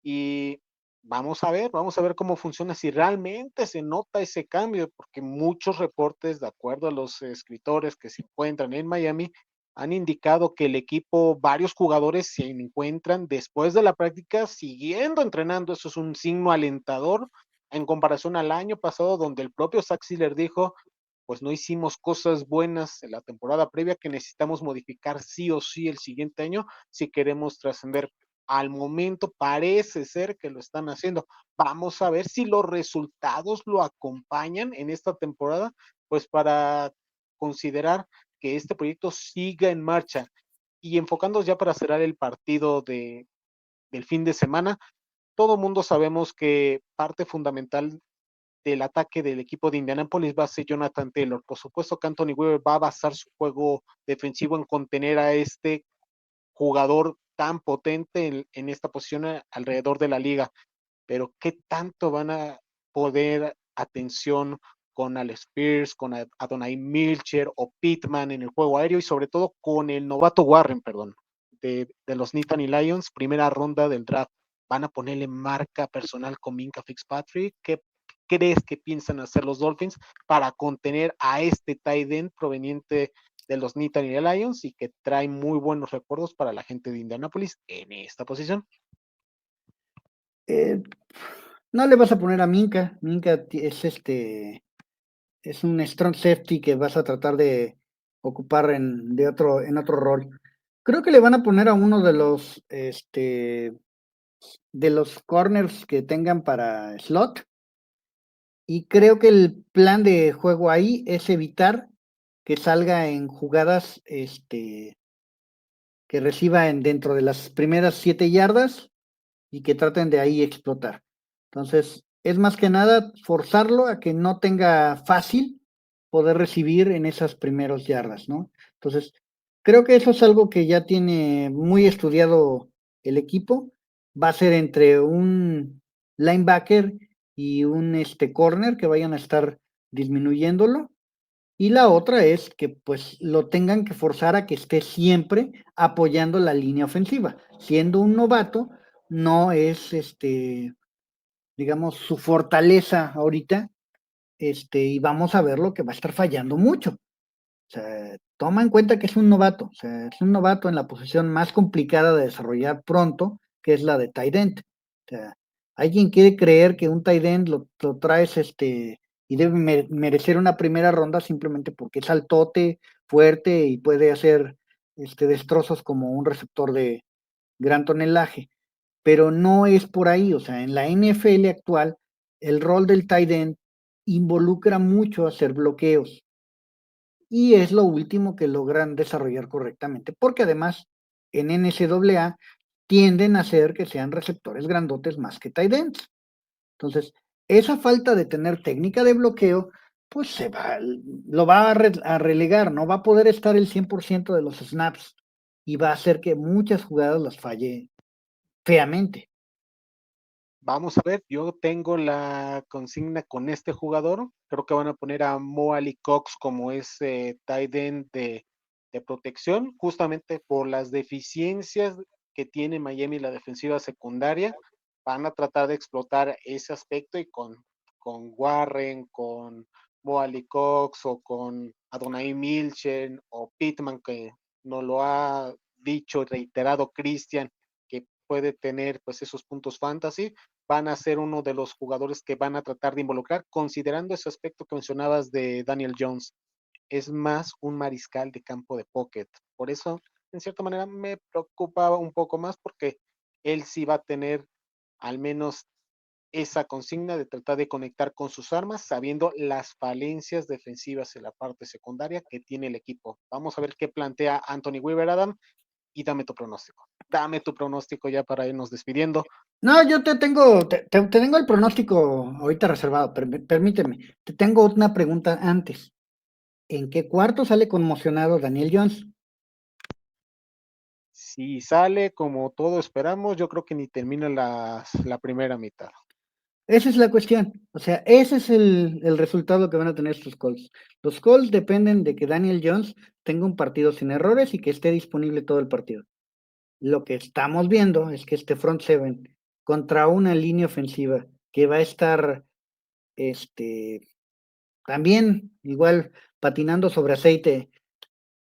Y vamos a ver cómo funciona, si realmente se nota ese cambio, porque muchos reportes, de acuerdo a los escritores que se encuentran en Miami, han indicado que el equipo, varios jugadores se encuentran después de la práctica siguiendo entrenando. Eso es un signo alentador en comparación al año pasado, donde el propio Zach Sealer dijo, pues no hicimos cosas buenas en la temporada previa que necesitamos modificar sí o sí el siguiente año si queremos trascender. Al momento parece ser que lo están haciendo. Vamos a ver si los resultados lo acompañan en esta temporada, pues para considerar que este proyecto siga en marcha. Y enfocándonos ya para cerrar el partido del fin de semana, todo mundo sabemos que parte fundamental del ataque del equipo de Indianapolis va a ser Jonathan Taylor. Por supuesto que Anthony Weaver va a basar su juego defensivo en contener a este jugador tan potente en esta posición alrededor de la liga, pero ¿qué tanto van a poder atención con Alex Pierce, con Adonai Milcher o Pittman en el juego aéreo y sobre todo con el novato Warren, perdón, de los Nittany Lions, primera ronda del draft? ¿Van a ponerle marca personal con Minka Fitzpatrick? ¿Qué crees que piensan hacer los Dolphins para contener a este tight end proveniente de los Nittany Lions y que trae muy buenos recuerdos para la gente de Indianapolis en esta posición? Eh, no le vas a poner a Minka. Minka es un strong safety que vas a tratar de ocupar en otro rol. Creo que le van a poner a uno de los corners que tengan para slot. Y creo que el plan de juego ahí es evitar que salga en jugadas, que reciba dentro de las primeras 7 yardas y que traten de ahí explotar. Entonces, es más que nada forzarlo a que no tenga fácil poder recibir en esas primeras yardas, ¿no? Entonces, creo que eso es algo que ya tiene muy estudiado el equipo. Va a ser entre un linebacker y un corner que vayan a estar disminuyéndolo. Y la otra es que pues lo tengan que forzar a que esté siempre apoyando la línea ofensiva. Siendo un novato, no es digamos, su fortaleza ahorita, y vamos a ver lo que va a estar fallando mucho. O sea, toma en cuenta que es un novato, o sea, es un novato en la posición más complicada de desarrollar pronto, que es la de tight end. O sea, alguien quiere creer que un tight end lo traes y debe merecer una primera ronda simplemente porque es altote, fuerte y puede hacer destrozos como un receptor de gran tonelaje. Pero no es por ahí, o sea, en la NFL actual, el rol del tight end involucra mucho hacer bloqueos y es lo último que logran desarrollar correctamente, porque además en NCAA tienden a hacer que sean receptores grandotes más que tight ends. Entonces, esa falta de tener técnica de bloqueo, pues lo va a relegar, no va a poder estar el 100% de los snaps y va a hacer que muchas jugadas las falle feamente. Vamos a ver, yo tengo la consigna con este jugador. Creo que van a poner a Mo Cox como ese tight end de protección, justamente por las deficiencias que tiene Miami la defensiva secundaria. Van a tratar de explotar ese aspecto y con Warren, con Mo Cox o con Adonai Milchen o Pittman, que nos lo ha dicho y reiterado Christian, que puede tener pues esos puntos fantasy, van a ser uno de los jugadores que van a tratar de involucrar, considerando ese aspecto que mencionabas de Daniel Jones. Es más un mariscal de campo de pocket. Por eso, en cierta manera, me preocupaba un poco más porque él sí va a tener al menos esa consigna de tratar de conectar con sus armas, sabiendo las falencias defensivas en la parte secundaria que tiene el equipo. Vamos a ver qué plantea Anthony Weaver, Adam, y dame tu pronóstico. Dame tu pronóstico ya para irnos despidiendo. No, yo te tengo el pronóstico ahorita reservado, permíteme. Te tengo una pregunta antes. ¿En qué cuarto sale conmocionado Daniel Jones? Si sale como todo esperamos, yo creo que ni termina la primera mitad. Esa es la cuestión. O sea, ese es el resultado que van a tener estos Colts. Los Colts dependen de que Daniel Jones tenga un partido sin errores y que esté disponible todo el partido. Lo que estamos viendo es que este front seven contra una línea ofensiva que va a estar también igual patinando sobre aceite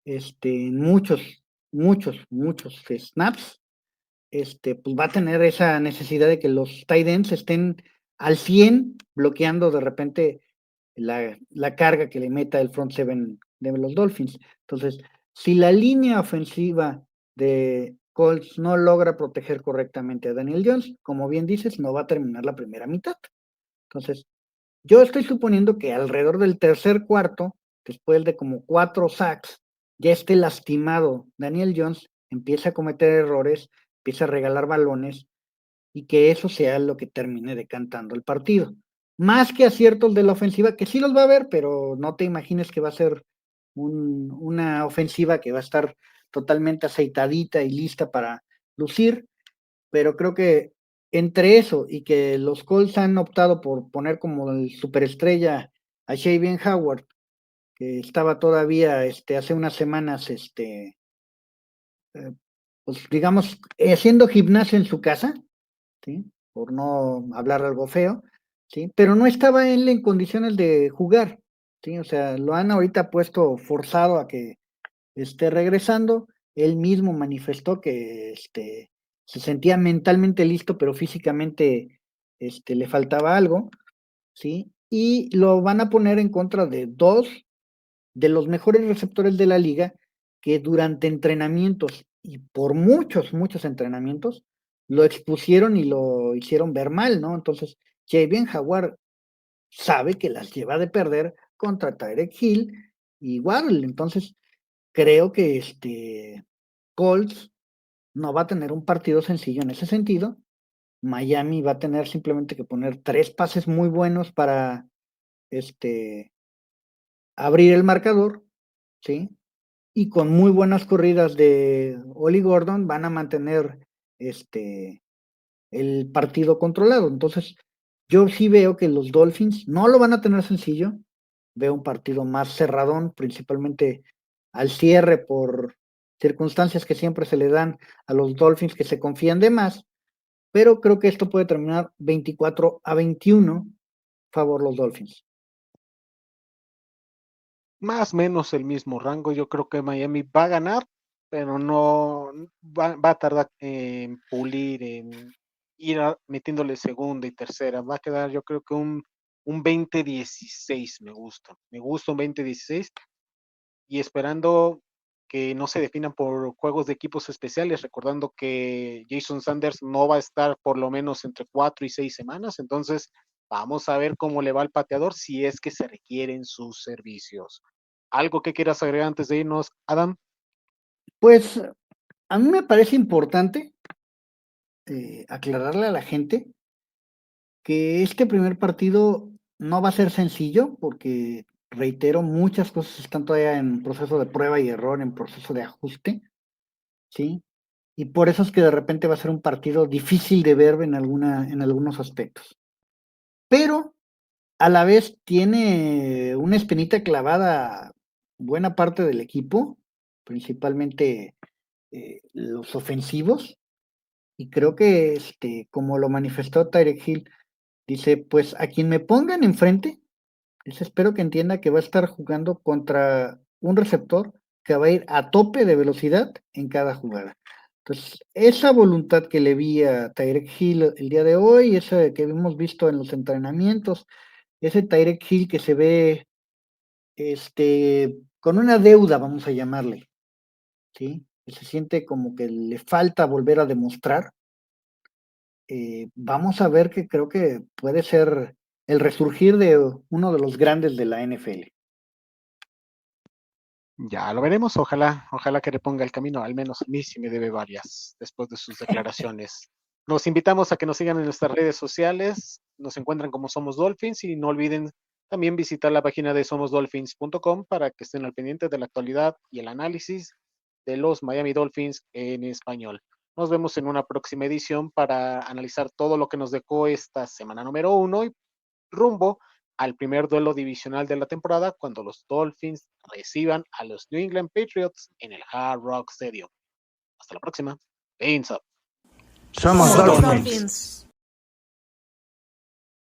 en muchos snaps, pues va a tener esa necesidad de que los tight ends estén al 100 bloqueando de repente la carga que le meta el front seven de los Dolphins. Entonces, si la línea ofensiva de Colts no logra proteger correctamente a Daniel Jones, como bien dices, no va a terminar la primera mitad. Entonces, yo estoy suponiendo que alrededor del tercer cuarto, después de como 4 sacks, ya esté lastimado Daniel Jones, empieza a cometer errores, empieza a regalar balones y que eso sea lo que termine decantando el partido. Más que aciertos de la ofensiva, que sí los va a haber, pero no te imagines que va a ser una ofensiva que va a estar totalmente aceitadita y lista para lucir, pero creo que entre eso y que los Colts han optado por poner como el superestrella a Xavier Howard, que estaba todavía hace unas semanas, pues digamos, haciendo gimnasio en su casa, ¿sí? Por no hablar algo feo, ¿sí? Pero no estaba él en condiciones de jugar, ¿sí? O sea, lo han ahorita puesto forzado a que esté regresando. Él mismo manifestó que se sentía mentalmente listo, pero físicamente le faltaba algo, ¿sí? Y lo van a poner en contra de 2 de los mejores receptores de la liga que durante entrenamientos y por muchos entrenamientos lo expusieron y lo hicieron ver mal, ¿no? Entonces, Javier Howard sabe que las lleva de perder contra Tyreek Hill igual, entonces creo que Colts no va a tener un partido sencillo en ese sentido. Miami va a tener simplemente que poner 3 pases muy buenos para abrir el marcador, ¿sí? Y con muy buenas corridas de Oli Gordon van a mantener el partido controlado. Entonces, yo sí veo que los Dolphins no lo van a tener sencillo. Veo un partido más cerradón, principalmente al cierre por circunstancias que siempre se le dan a los Dolphins que se confían de más, pero creo que esto puede terminar 24-21 favor los Dolphins. Más o menos el mismo rango. Yo creo que Miami va a ganar, pero no va a tardar en pulir, en ir metiéndole segunda y tercera. Va a quedar, yo creo que un 20-16 me gusta. Me gusta un 20-16 y esperando que no se definan por juegos de equipos especiales, recordando que Jason Sanders no va a estar por lo menos entre 4 y 6 semanas. Entonces, vamos a ver cómo le va al pateador si es que se requieren sus servicios. ¿Algo que quieras agregar antes de irnos, Adam? Pues a mí me parece importante aclararle a la gente que este primer partido no va a ser sencillo porque, reitero, muchas cosas están todavía en proceso de prueba y error, en proceso de ajuste, ¿sí? Y por eso es que de repente va a ser un partido difícil de ver en algunos aspectos. Pero a la vez tiene una espinita clavada buena parte del equipo, principalmente los ofensivos, y creo que como lo manifestó Tyreek Hill, dice, pues a quien me pongan enfrente, espero que entienda que va a estar jugando contra un receptor que va a ir a tope de velocidad en cada jugada. Entonces, esa voluntad que le vi a Tyreek Hill el día de hoy, esa que hemos visto en los entrenamientos, ese Tyreek Hill que se ve con una deuda, vamos a llamarle, ¿sí? Que se siente como que le falta volver a demostrar. Vamos a ver que creo que puede ser el resurgir de uno de los grandes de la NFL. Ya lo veremos, ojalá que le ponga el camino, al menos a mí sí me debe varias después de sus declaraciones. Nos invitamos a que nos sigan en nuestras redes sociales, nos encuentran como Somos Dolphins y no olviden también visitar la página de somosdolphins.com para que estén al pendiente de la actualidad y el análisis de los Miami Dolphins en español. Nos vemos en una próxima edición para analizar todo lo que nos dejó esta semana número 1 y rumbo al primer duelo divisional de la temporada cuando los Dolphins reciban a los New England Patriots en el Hard Rock Stadium. Hasta la próxima. Pains up. Somos Somos Dolphins. Dolphins.